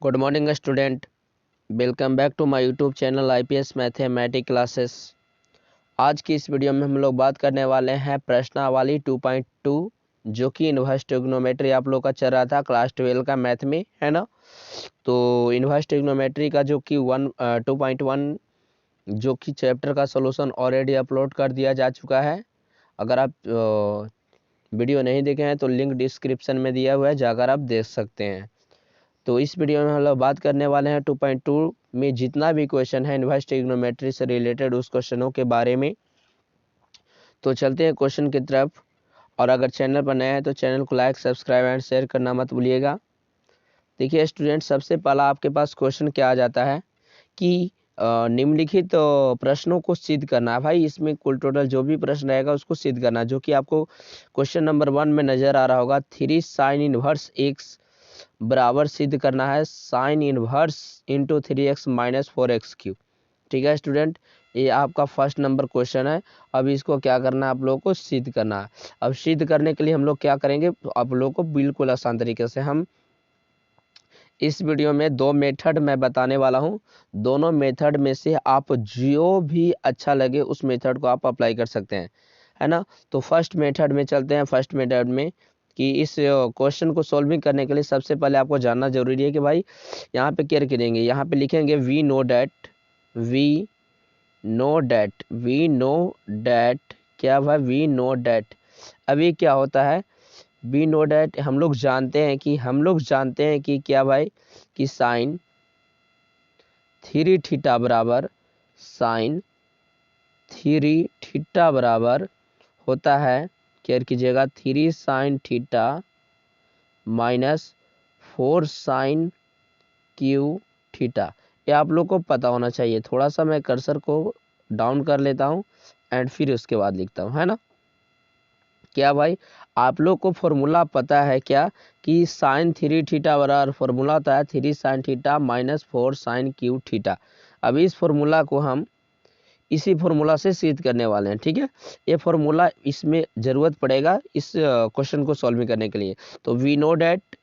Good morning student, welcome back to my YouTube channel IPS mathematics classes. आज की इस video में हम लोग बात करने वाले हैं प्रश्नावली 2.2 जो कि इनवर्स ट्रिग्नोमेट्री आप लोग का चल रहा था क्लास 12 का मैथ में, है ना। तो इनवर्स ट्रिग्नोमेट्री का जो कि 2.1 जो कि चैप्टर का सॉल्यूशन ऑलरेडी अपलोड कर दिया जा चुका है। अगर आप वीडियो नहीं देखे हैं तो लिंक डिस्क्रिप्शन में दिया हुआ है, जाकर आप देख सकते हैं। तो इस वीडियो में हम लोग बात करने वाले हैं 2.2 में जितना भी क्वेश्चन है इनवर्स ट्रिग्नोमेट्री से रिलेटेड उस क्वेश्चनों के बारे में। तो चलते हैं क्वेश्चन की तरफ। और अगर चैनल पर नया है तो चैनल को लाइक, सब्सक्राइब एंड शेयर करना मत भूलिएगा। देखिए स्टूडेंट, सबसे पहला आपके पास क्वेश्चन क्या आ जाता है कि निम्नलिखित प्रश्नों को सिद्ध करना है। भाई इसमें कुल टोटल जो भी प्रश्न रहेगा उसको सिद्ध करना, जो कि आपको क्वेश्चन नंबर 1 में नजर आ रहा होगा। 3 साइन इनवर्स एक्स बराबर सिद्ध करना है sine inverse into 3x minus 4x cube. ठीक है स्टूडेंट, ये आपका फर्स्ट नंबर क्वेश्चन है। अब इसको क्या करना है, आप लोगों को सिद्ध करना है। अब सिद्ध करने के लिए हम लोग क्या करेंगे, आप लोगों को बिल्कुल आसान तरीके से हम इस वीडियो में 2 मेथड मैं बताने वाला हूँ। दोनों मेथड में से आप जो भी अच्छा लगे उस मेथड को आप अप्लाई कर सकते हैं, है ना। तो फर्स्ट मेथड में चलते हैं। फर्स्ट मेथड में कि इस क्वेश्चन को सॉल्विंग करने के लिए सबसे पहले आपको जानना जरूरी है कि भाई यहाँ पे क्या करेंगे। यहाँ पे लिखेंगे वी नो डैट क्या भाई, वी नो डैट। अभी क्या होता है, वी नो डैट हम लोग जानते हैं कि क्या भाई कि साइन 3 थीटा बराबर साइन 3 थीटा बराबर होता है, केयर कीजिएगा, 3 sine theta minus 4 sine cube theta. ये आप लोग को पता होना चाहिए। थोड़ा सा मैं कर्सर को डाउन कर लेता हूँ एंड फिर उसके बाद लिखता हूँ, है ना। क्या भाई आप लोग को फॉर्मूला पता है क्या कि साइन 3 थीटा बराबर फॉर्मूला होता है 3 sine theta minus 4 sine cube theta. अब इस फॉर्मूला को हम इसी फॉर्मूला से सिद्ध करने वाले हैं। ठीक है, ये फॉर्मूला इसमें जरूरत पड़ेगा इस क्वेश्चन को सॉल्व करने के लिए। तो we know that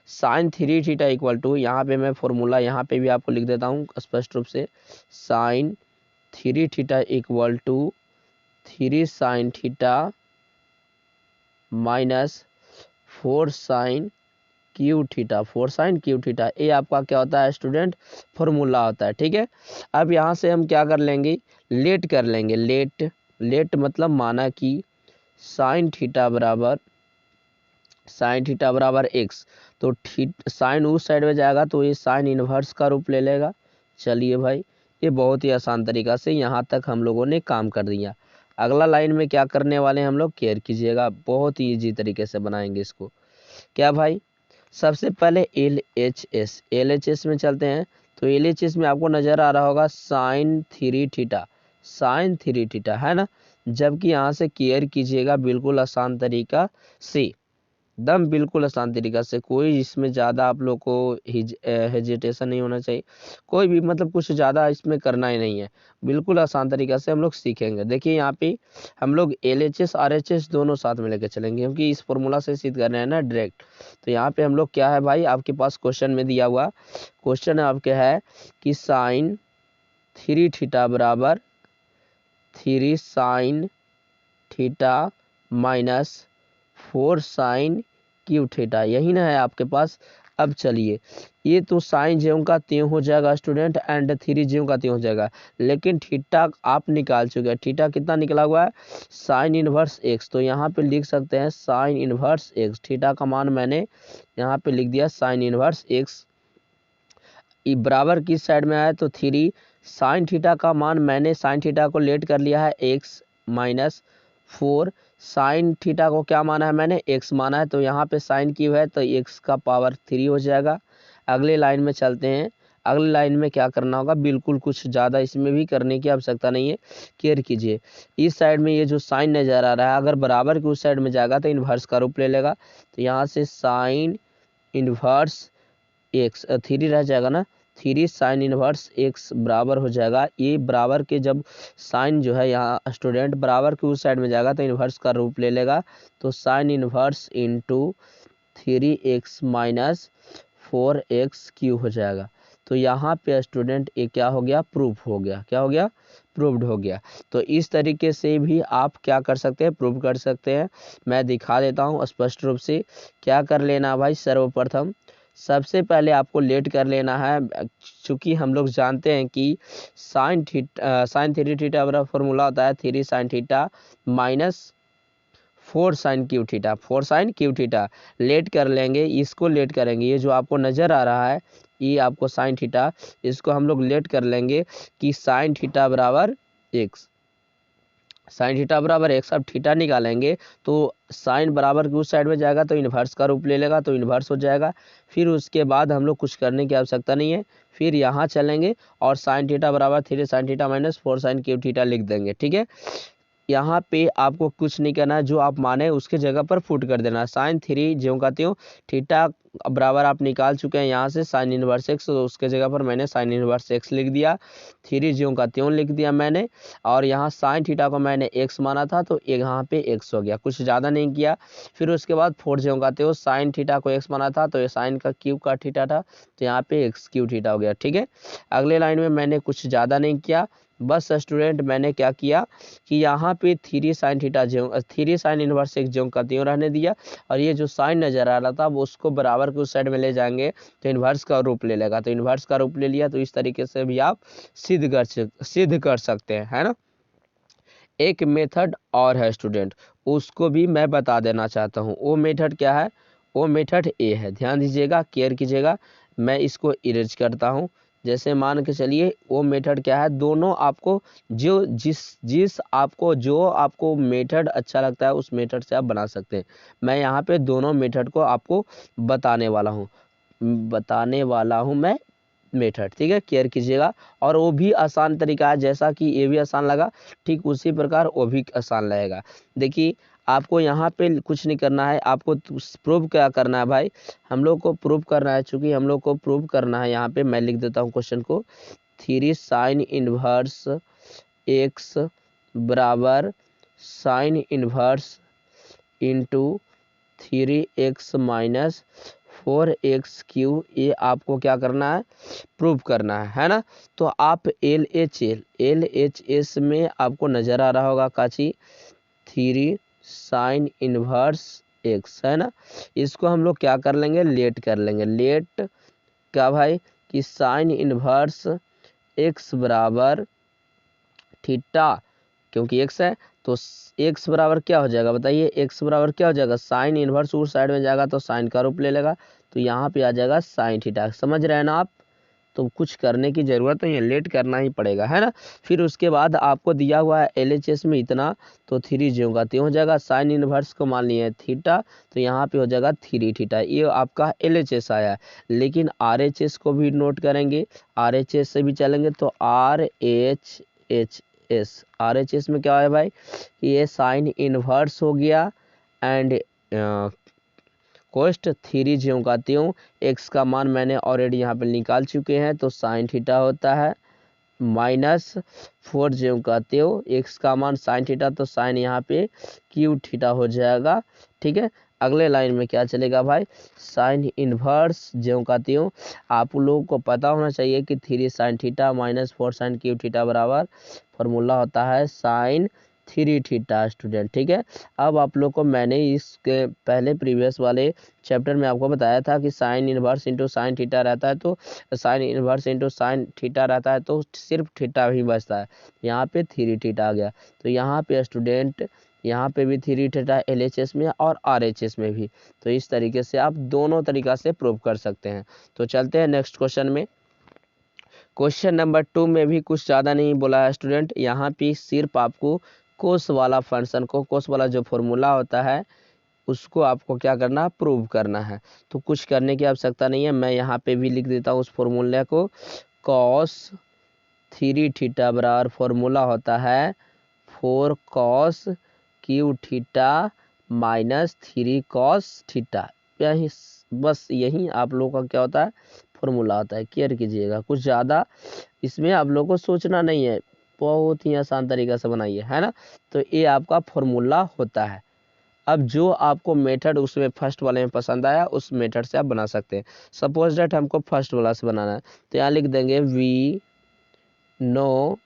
sine 3 theta equal to, यहाँ पे मैं फॉर्मूला यहाँ पे भी आपको लिख देता हूँ स्पष्ट रूप से, sine 3 theta equal to 3 sine theta minus 4 sine cube theta. 4 sine cube theta ये आपका क्या होता है स्टूडेंट, फॉर्मूला होता है। ठीक है, अब यहाँ से हम क्या कर लेंगे, लेट कर लेंगे। लेट मतलब माना कि साइन थीटा बराबर एक्स। तो साइन उस साइड में जाएगा तो ये साइन इनवर्स का रूप ले लेगा। चलिए भाई, ये बहुत ही आसान तरीका से यहाँ तक हम लोगों ने काम कर दिया। अगला लाइन में क्या करने वाले हैं हम लोग, केयर कीजिएगा, बहुत ही ईजी तरीके से बनाएंगे इसको। क्या भाई, सबसे पहले LHS में चलते हैं। तो LHS में आपको नजर आ रहा होगा साइन 3 थीटा, है ना। जबकि यहाँ से केयर कीजिएगा बिल्कुल आसान तरीका से, दम बिल्कुल आसान तरीका से, कोई इसमें ज़्यादा आप लोग को हेजिटेशन नहीं होना चाहिए। कोई भी मतलब कुछ ज़्यादा इसमें करना ही नहीं है, बिल्कुल आसान तरीका से हम लोग सीखेंगे। देखिए यहाँ पे हम लोग LHS RHS दोनों साथ में लेकर चलेंगे क्योंकि इस फॉर्मूला से सिद्ध करना है ना डायरेक्ट। तो यहाँ पे हम लोग क्या है भाई, आपके पास क्वेश्चन में दिया हुआ क्वेश्चन आपके है कि साइन 3 थीटा बराबर 3 sine theta minus 4 sine cube theta, यही ना है आपके पास। अब चलिए, ये तो साइन ज्यों का त्यों हो जाएगा स्टूडेंट एंड 3 ज्यों का त्यों हो जाएगा, लेकिन थीटा आप निकाल चुके हैं। थीटा कितना निकला हुआ है, साइन इनवर्स एक्स। तो यहाँ पे लिख सकते हैं साइन इनवर्स एक्स। थीटा का मान मैंने यहाँ पे लिख दिया साइन इनवर्स एक्स। बराबर किस साइड में आया, तो 3 साइन थीटा का मान मैंने साइन थीटा को लेट कर लिया है एक्स माइनस 4 साइन थीटा को क्या माना है मैंने, एक्स माना है। तो यहाँ पे साइन क्यू है तो एक्स का पावर 3 हो जाएगा। अगले लाइन में चलते हैं। अगले लाइन में क्या करना होगा, बिल्कुल कुछ ज़्यादा इसमें भी करने की आवश्यकता नहीं है, केयर कीजिए। इस साइड में ये जो साइन नज़र आ रहा है अगर बराबर के उस साइड में जाएगा तो इन्वर्स का रूप ले लेगा। तो यहाँ से साइन इन्वर्स एक्स 3 रह जाएगा ना, 3 साइन इनवर्स एक्स बराबर हो जाएगा। ये बराबर के जब साइन जो है यहाँ स्टूडेंट बराबर के उस साइड में जाएगा तो इनवर्स का रूप ले लेगा। तो sine inverse into 3x minus 4x³ हो जाएगा। तो यहाँ पे स्टूडेंट ये क्या हो गया, प्रूफ हो गया। क्या हो गया, प्रूव्ड हो गया। तो इस तरीके से भी आप क्या कर सकते हैं, प्रूव कर सकते हैं। मैं दिखा देता हूँ स्पष्ट रूप से। क्या कर लेना भाई, सर्वप्रथम सबसे पहले आपको लेट कर लेना है, चूंकि हम लोग जानते हैं कि साइन 3 थीटा बराबर फॉर्मूला होता है 3 sine theta minus 4 sine cube theta, 4 sine cube theta. Let कर लेंगे, इसको लेट करेंगे, ये जो आपको नज़र आ रहा है ये आपको साइन थीटा, इसको हम लोग लेट कर लेंगे कि साइन थीटा बराबर एक्स, साइन थीटा बराबर एक्स। अब थीटा निकालेंगे तो साइन बराबर की उस साइड में जाएगा तो इन्वर्स का रूप ले लेगा, तो इन्वर्स हो जाएगा। फिर उसके बाद हम लोग कुछ करने की आवश्यकता नहीं है, फिर यहाँ चलेंगे और साइन थीटा बराबर 3 sine theta minus 4 sine cube theta लिख देंगे। ठीक है, यहाँ पे आपको कुछ नहीं करना है, जो आप माने उसके जगह पर फुट कर देना। साइन 3 ज्यों का त्यों, थीटा बराबर आप निकाल चुके हैं यहाँ से साइन इनवर्स एक्स, तो उसके जगह पर मैंने साइन इनवर्स एक्स लिख दिया। 3 ज्यों का त्यों लिख दिया मैंने, और यहाँ साइन थीटा को मैंने एक्स माना था तो यहाँ पे एक्स हो गया, कुछ ज़्यादा नहीं किया। फिर उसके बाद 4 ज्यों का त्यों, साइन थीटा को एक्स माना था तो ये साइन का क्यूब का थीटा था, तो यहाँ पे एक्स क्यूब थीटा हो गया। ठीक है, अगले लाइन में मैंने कुछ ज़्यादा नहीं किया, बस स्टूडेंट मैंने क्या किया कि यहाँ पे 3 साइन थीटा ज्यों 3 साइन इनवर्स एक्स ज्यों का त्यों रहने दिया, और ये जो साइन नजर आ रहा था वो उसको बराबर के उस साइड में ले जाएंगे तो इन्वर्स का रूप ले लेगा, तो इन्वर्स का रूप ले लिया। तो इस तरीके से भी आप सिद्ध कर सकते हैं, है ना। एक मेथड और है स्टूडेंट, उसको भी मैं बता देना चाहता हूँ। वो मेथड क्या है, वो मेथड ए है, ध्यान दीजिएगा, केयर कीजिएगा। मैं इसको इरेज करता हूँ। जैसे मान के चलिए वो मेथड क्या है, दोनों आपको जो जिस आपको जो आपको मेथड अच्छा लगता है उस मेथड से आप बना सकते हैं। मैं यहाँ पे दोनों मेथड को आपको बताने वाला हूँ मैं मेथड। ठीक है, केयर कीजिएगा। और वो भी आसान तरीका है, जैसा कि ये भी आसान लगा ठीक उसी प्रकार वो भी आसान लगेगा। देखिए आपको यहाँ पे कुछ नहीं करना है, आपको प्रूव क्या करना है भाई, हम लोग को प्रूव करना है। चूंकि हम लोग को प्रूव करना है, यहाँ पे मैं लिख देता हूँ क्वेश्चन को, 3 साइन इनवर्स एक्स बराबर sine inverse into 3x minus 4x³, ये आपको क्या करना है, प्रूव करना है ना। तो आप LHS में आपको नजर आ रहा होगा काची 3 साइन इनवर्स एक्स, है ना। इसको हम लोग क्या कर लेंगे, लेट कर लेंगे। लेट क्या भाई, कि साइन इनवर्स एक्स बराबर थीटा, क्योंकि एक्स है तो एक्स बराबर क्या हो जाएगा बताइए, एक्स बराबर क्या हो जाएगा, साइन इनवर्स उस साइड में जाएगा तो साइन का रूप ले लेगा, तो यहाँ पे आ जाएगा साइन थीटा। समझ रहे हैं ना आप, तो कुछ करने की ज़रूरत नहीं है, लेट करना ही पड़ेगा, है ना। फिर उसके बाद आपको दिया हुआ है LHS में इतना, तो 3 ज्यों का त्यों हो जाएगा। साइन इनवर्स को मान लिया है थीटा, तो यहाँ पे हो जाएगा 3 थीटा, ये आपका LHS आया है। लेकिन RHS को भी नोट करेंगे, RHS से भी चलेंगे तो RHS में क्या है भाई, ये साइन इनवर्स हो गया एंड कोस्ट 3 ज्यों का त्यों, एक्स का मान मैंने ऑलरेडी यहाँ पे निकाल चुके हैं तो साइन थीटा होता है माइनस 4 ज्यों का त्यों, एक्स का मान साइन थीटा तो साइन यहाँ पे क्यूब थीटा हो जाएगा। ठीक है, अगले लाइन में क्या चलेगा भाई, साइन इनवर्स ज्यों का त्यों। आप लोगों को पता होना चाहिए कि 3 sine theta minus 4 sine cube theta बराबर फॉर्मूला होता है साइन 3 थीटा स्टूडेंट। ठीक है, अब आप लोग को मैंने इसके पहले प्रीवियस वाले चैप्टर में आपको बताया था कि sine inverse into sine theta रहता है, तो sine inverse into sine theta रहता है तो सिर्फ थीटा ही बचता है। यहाँ पे 3 थीटा आ गया, तो यहाँ पे स्टूडेंट यहाँ पे भी 3 थीटा LHS में और RHS में भी। तो इस तरीके से आप दोनों तरीका से प्रूव कर सकते हैं। तो चलते हैं नेक्स्ट क्वेश्चन में। क्वेश्चन नंबर 2 में भी कुछ ज़्यादा नहीं बोला है स्टूडेंट, यहाँ पे सिर्फ आपको कोस वाला फंक्शन को, कोस वाला जो फॉर्मूला होता है उसको आपको क्या करना है, प्रूव करना है। तो कुछ करने की आवश्यकता नहीं है, मैं यहाँ पे भी लिख देता हूँ उस फॉर्मूले को, कॉस 3 थीटा बराबर फॉर्मूला होता है 4 cos Q theta minus 3 cos theta. यही बस यही आप लोगों का क्या होता है, फॉर्मूला होता है। केयर कीजिएगा, कुछ ज़्यादा इसमें आप लोगों को सोचना नहीं है, बहुत ही आसान तरीका से बनाइए, है ना। तो ये आपका फॉर्मूला होता है। अब जो आपको मेथड उसमें फर्स्ट वाले में पसंद आया उस मेथड से आप बना सकते हैं। सपोज डेट हमको फर्स्ट वाला से बनाना है तो यहाँ लिख देंगे वी नो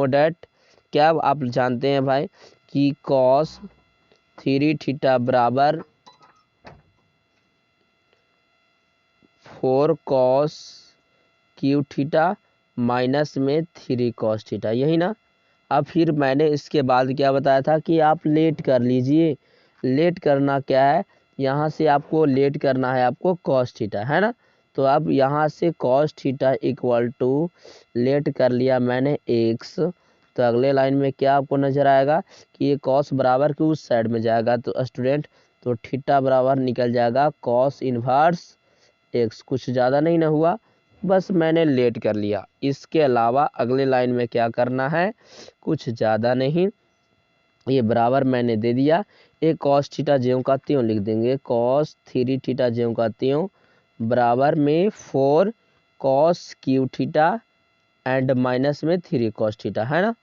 डैट क्या आप जानते हैं भाई कि कॉस 3 थीटा बराबर 4 कॉस क्यू थीटा माइनस में 3 कॉस थीटा, यही ना। अब फिर मैंने इसके बाद क्या बताया था कि आप लेट कर लीजिए। लेट करना क्या है, यहाँ से आपको लेट करना है आपको कॉस थीटा, है ना। तो अब यहाँ से cos theta equal to let कर लिया मैंने एक्स। तो अगले लाइन में क्या आपको नजर आएगा कि ये कॉस बराबर के उस साइड में जाएगा तो स्टूडेंट तो थीटा बराबर निकल जाएगा कॉस इनवर्स एक्स। कुछ ज़्यादा नहीं ना हुआ, बस मैंने लेट कर लिया। इसके अलावा अगले लाइन में क्या करना है, कुछ ज़्यादा नहीं, ये बराबर मैंने दे दिया। एक कॉस थीटा ज्यों का त्यों लिख देंगे, कॉस 3 थीटा ज्यों का त्यों बराबर में 4 cos Q theta and minus में 3 कॉस थीटा, है ना।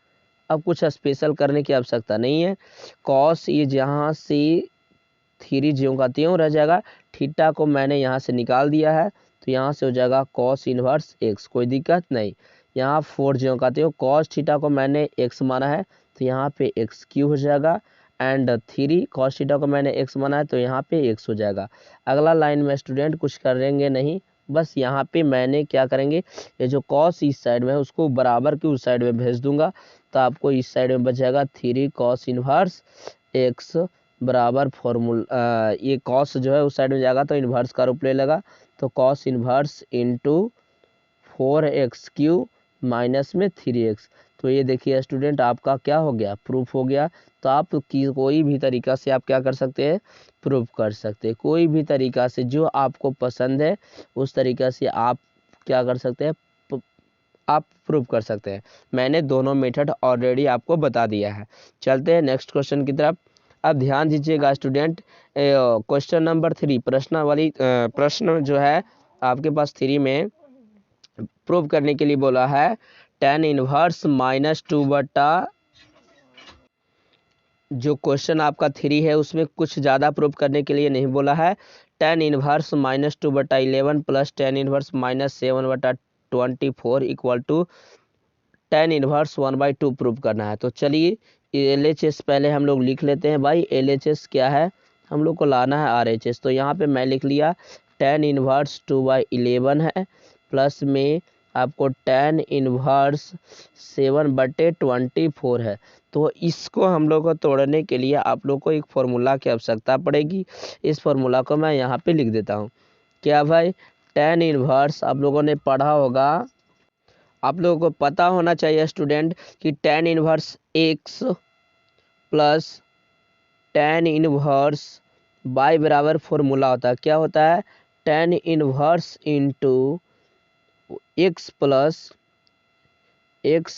अब कुछ स्पेशल करने की आवश्यकता नहीं है। कॉस ये जहाँ से 3 ज्यों का त्यों रह जाएगा, थीटा को मैंने यहाँ से निकाल दिया है तो यहाँ से हो जाएगा कॉस इनवर्स एक्स, कोई दिक्कत नहीं। यहाँ 4 ज्यों का त्यों कॉस थीटा को मैंने एक्स माना है तो यहाँ पे एक्स क्यू हो जाएगा एंड 3 कॉस थीटा को मैंने एक्स माना है तो यहाँ पे एक्स हो जाएगा। अगला लाइन में स्टूडेंट कुछ करेंगे नहीं, बस यहाँ पे मैंने क्या करेंगे, ये जो कॉस इस साइड में है उसको बराबर की उस साइड में भेज दूंगा तो आपको इस साइड में बच जाएगा 3 कॉस इनवर्स एक्स बराबर फॉर्मूला, ये कॉस जो है उस साइड में जाएगा तो इन्वर्स का रूप ले लेगा तो cos inverse into 4x³ minus में 3x। तो ये देखिए स्टूडेंट आपका क्या हो गया, प्रूफ हो गया। तो आप कोई भी तरीका से आप क्या कर सकते हैं, प्रूफ कर सकते हैं। कोई भी तरीका से जो आपको पसंद है उस तरीका से आप क्या कर सकते हैं, आप प्रूव कर सकते हैं। मैंने दोनों मेथड ऑलरेडी आपको बता दिया है। चलते हैं नेक्स्ट क्वेश्चन की तरफ। अब ध्यान दीजिएगा स्टूडेंट, क्वेश्चन नंबर 3 प्रश्न जो है आपके पास 3 में प्रूव करने के लिए बोला है tan इनवर्स -2 बटा, जो क्वेश्चन आपका 3 है उसमें कुछ ज़्यादा प्रूव करने के लिए नहीं बोला है। tan इनवर्स -2 बटा 11 प्लस tan इनवर्स -7 बटा 24 equal to tan inverse 1/2 prove करना है। तो चलिए LHS पहले हम लोग लिख लेते हैं। भाई LHS क्या है, हम लोग को लाना है RHS। तो यहाँ पे मैं लिख लिया tan इनवर्स 2/11 है प्लस में आपको tan इनवर्स 7/24 है। तो इसको हम लोग को तोड़ने के लिए आप लोग को एक फॉर्मूला की आवश्यकता पड़ेगी। इस फॉर्मूला को मैं यहाँ पे लिख देता हूँ। क्या भाई, tan इनवर्स आप लोगों ने पढ़ा होगा, आप लोगों को पता होना चाहिए स्टूडेंट कि tan inverse x plus tan inverse by बराबर फॉर्मूला होता है। क्या होता है, tan inverse into x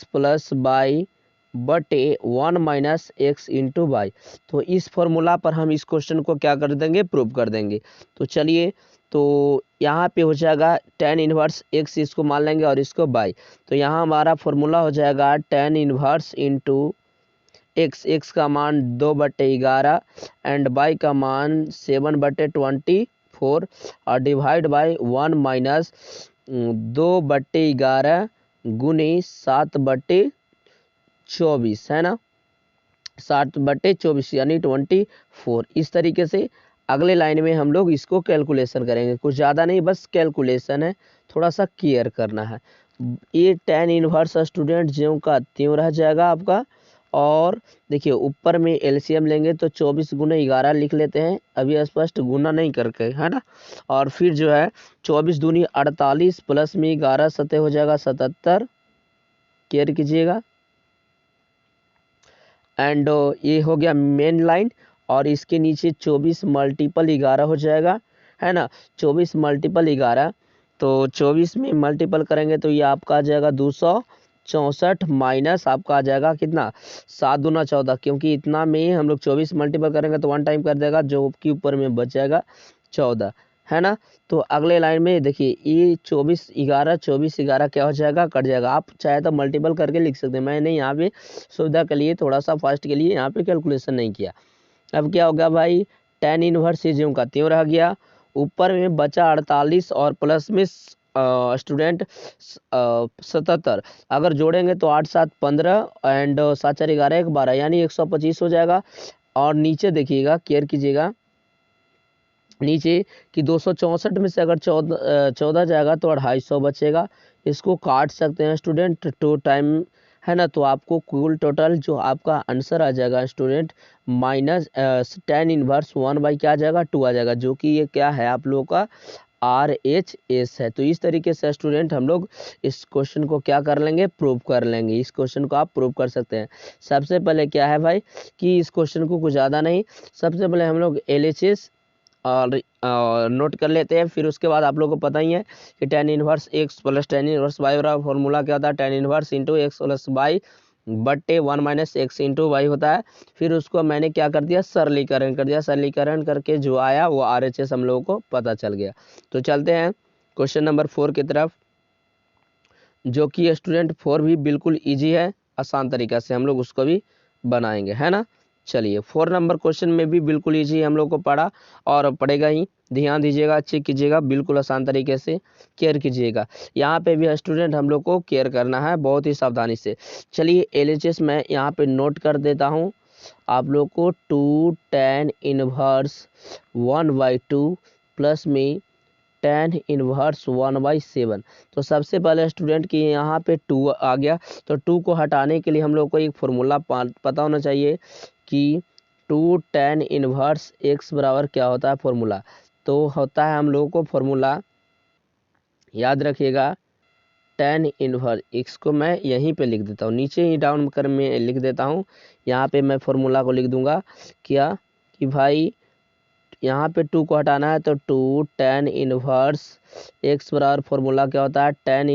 plus by बटे 1 माइनस एक्स इंटू बाई। तो इस फॉर्मूला पर हम इस क्वेश्चन को क्या कर देंगे, प्रूव कर देंगे। तो चलिए, तो यहाँ पे हो जाएगा tan इनवर्स एक्स, इसको मान लेंगे और इसको बाई। तो यहाँ हमारा फॉर्मूला हो जाएगा tan इनवर्स इंटू एक्स का मान 2/11 एंड बाई का मान 7/24 और डिवाइड बाई 1 माइनस 2/11 गुने 7/24, है ना, 7/24 यानी 24। इस तरीके से अगले लाइन में हम लोग इसको कैलकुलेशन करेंगे। कुछ ज़्यादा नहीं, बस कैलकुलेशन है, थोड़ा सा केयर करना है। ये tan इनवर्स स्टूडेंट ज्यों का त्यों रह जाएगा आपका। और देखिए ऊपर में एलसीएम लेंगे तो 24 गुना 11 लिख लेते हैं, अभी स्पष्ट गुना नहीं करके, है ना। और फिर जो है 24 दूनी 48 प्लस में 11 सतह हो जाएगा 77, केयर कीजिएगा। एंड ये हो गया मेन लाइन और इसके नीचे 24 मल्टीपल 11 हो जाएगा, है ना। 24 मल्टीपल 11, तो 24 में मल्टीपल करेंगे तो ये आपका आ जाएगा 264 माइनस आपका आ जाएगा कितना, 7 दूना 14, क्योंकि इतना में हम लोग 24 मल्टीपल करेंगे तो 1 टाइम कर देगा, जो कि ऊपर में बच जाएगा 14, है ना। तो अगले लाइन में देखिए ये 24 11 क्या हो जाएगा, कट जाएगा। आप चाहे तो मल्टीपल करके लिख सकते हैं, मैंने यहाँ पे सुविधा के लिए थोड़ा सा फास्ट के लिए यहाँ पे कैलकुलेशन नहीं किया। अब क्या होगा भाई, tan इनवर्स ये ज्यों का त्यों रह गया। ऊपर में बचा 48 और प्लस में स्टूडेंट 77। अगर जोड़ेंगे तो 8 7 15 एंड 7 4 11 1 12 यानी 125 हो जाएगा। और नीचे देखिएगा, केयर कीजिएगा नीचे कि 264 में से अगर 14 जाएगा तो 250 बचेगा। इसको काट सकते हैं स्टूडेंट 2 टाइम, है ना। तो आपको कुल टोटल जो आपका आंसर आ जाएगा student minus tan inverse 1 by क्या आ जाएगा 2 आ जाएगा, जो कि ये क्या है आप लोगों का RHS है। तो इस तरीके से स्टूडेंट हम लोग इस क्वेश्चन को क्या कर लेंगे, प्रूव कर लेंगे। इस क्वेश्चन को आप प्रूव कर सकते हैं। सबसे पहले क्या है भाई कि इस क्वेश्चन को कुछ ज़्यादा नहीं, सबसे पहले हम लोग LHS और नोट कर लेते हैं। फिर उसके बाद आप लोगों को पता ही है कि tan inverse x plus tan inverse y वाला फॉर्मूला क्या होता है, tan inverse into x plus y बट्टे 1 माइनस एक्स इंटू वाई होता है। फिर उसको मैंने क्या कर दिया, सरलीकरण कर दिया। सरलीकरण करके जो आया वो RHS हम लोगों को पता चल गया। तो चलते हैं क्वेश्चन नंबर 4 की तरफ, जो कि स्टूडेंट 4 भी बिल्कुल ईजी है, आसान तरीका से हम लोग उसको भी बनाएंगे, है ना। चलिए 4 नंबर क्वेश्चन में भी बिल्कुल ईजी हम लोग को पढ़ा और पढ़ेगा ही। ध्यान दीजिएगा, चेक कीजिएगा, बिल्कुल आसान तरीके से केयर कीजिएगा। यहाँ पे भी स्टूडेंट हम लोग को केयर करना है बहुत ही सावधानी से। चलिए LHS मैं यहाँ पे नोट कर देता हूँ आप लोग को 2 tan इनवर्स 1/2 प्लस में tan इनवर्स 1/7। तो सबसे पहले स्टूडेंट की यहाँ पे 2 आ गया, तो 2 को हटाने के लिए हम लोग को एक फॉर्मूला पता होना चाहिए कि 2 tan इनवर्स x बराबर क्या होता है फॉर्मूला। तो होता है हम लोगों को फॉर्मूला, याद रखिएगा, tan इनवर्स x को मैं यहीं पे लिख देता हूँ, नीचे ही डाउन कर मैं लिख देता हूँ। यहाँ पे मैं फॉर्मूला को लिख दूंगा क्या कि भाई यहाँ पे 2 को हटाना है, तो 2 tan इनवर्स x बराबर फॉर्मूला क्या होता है, tan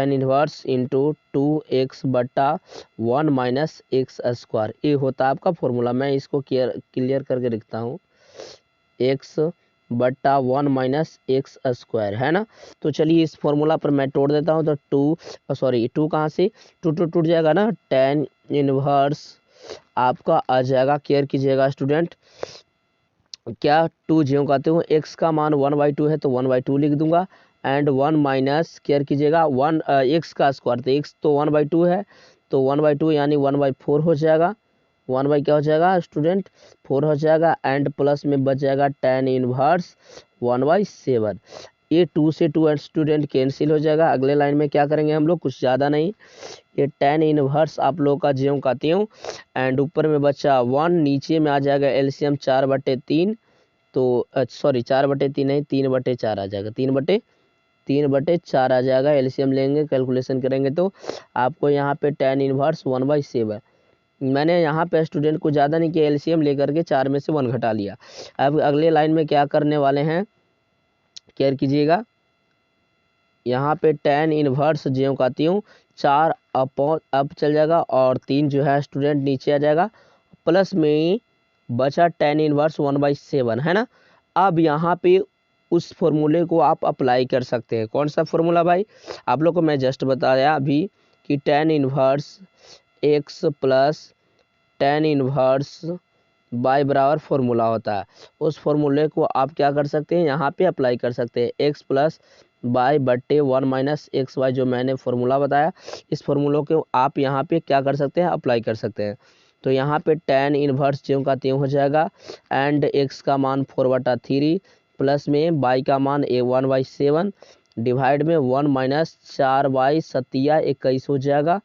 इनवर्स इंटू 2x बटा 1 माइनस एक्स स्क्वायर, ये होता है आपका फॉर्मूला। मैं इसको क्लियर करके लिखता हूँ, x बटा 1 माइनस एक्स स्क्वायर, है ना। तो चलिए इस फॉर्मूला पर मैं तोड़ देता हूँ। तो 2 कहाँ से 2 टूट जाएगा ना, tan इनवर्स आपका आ जाएगा, केयर कीजिएगा स्टूडेंट, क्या 2 ज्यों कहते हो x का मान 1/2 है तो 1/2 लिख दूंगा एंड 1 माइनस केयर कीजिएगा 1 x का स्क्वायर, तो x तो 1/2 है, तो 1/2 यानी 1/4 हो जाएगा। 1 बाई क्या हो जाएगा स्टूडेंट 4 हो जाएगा एंड प्लस में बच जाएगा tan इनवर्स 1/7। ये 2 से 2 स्टूडेंट कैंसिल हो जाएगा। अगले लाइन में क्या करेंगे हम लोग, कुछ ज़्यादा नहीं, ये tan इनवर्स आप लोग का ज्यों का त्यों एंड ऊपर में बचा 1, नीचे में आ जाएगा एलसीएम 4/3, तो सॉरी 4/3 नहीं 3/4 आ जाएगा, 3/4 आ जाएगा। एलसीएम लेंगे कैलकुलेशन करेंगे तो आपको यहाँ पे tan इनवर्स 1/7। मैंने यहाँ पे स्टूडेंट को ज़्यादा नहीं किया, एलसीएम लेकर के 4 में से 1 घटा लिया। अब अगले लाइन में क्या करने वाले हैं, केयर कीजिएगा, यहाँ पे tan इनवर्स ज्यों का त्यों 4 अप चल जाएगा और 3 जो है स्टूडेंट नीचे आ जाएगा, प्लस में बचा tan इनवर्स 1/7, है ना। अब यहाँ पे उस फॉर्मूले को आप अप्लाई कर सकते हैं। कौन सा फॉर्मूला भाई, आप लोग को मैं जस्ट बताया अभी कि tan inverse x plus tan inverse by बराबर फॉर्मूला होता है। उस फॉर्मूले को आप क्या कर सकते हैं, यहाँ पे अप्लाई कर सकते हैं, x प्लस बाय बट्टे 1 माइनस एक्स वाई, जो मैंने फॉर्मूला बताया, इस फॉर्मूलों को आप यहाँ पे क्या कर सकते हैं, अप्लाई कर सकते हैं। तो यहाँ पे tan इनवर्स ज्यों का त्यों हो जाएगा एंड x का मान 4/3 प्लस में y का मान 1/7 डिवाइड में 1 माइनस 4/7 हो जाएगा।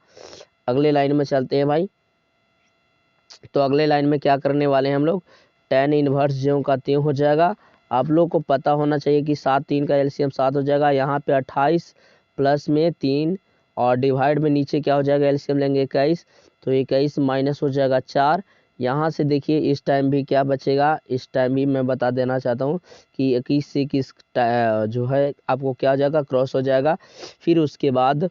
अगले लाइन में चलते हैं भाई। तो अगले लाइन में क्या करने वाले हैं हम लोग, tan इनवर्स ज्यों का त्यों हो जाएगा। आप लोग को पता होना चाहिए कि 7 3 का एलसीएम 7 हो जाएगा, यहाँ पे 28 प्लस में 3 और डिवाइड में नीचे क्या हो जाएगा, एलसीएम लेंगे 21, तो 21 माइनस हो जाएगा 4। यहाँ से देखिए इस टाइम भी क्या बचेगा, इस टाइम भी मैं बता देना चाहता हूँ कि 21 से 21 जो है आपको क्या हो जाएगा, क्रॉस हो जाएगा। फिर उसके बाद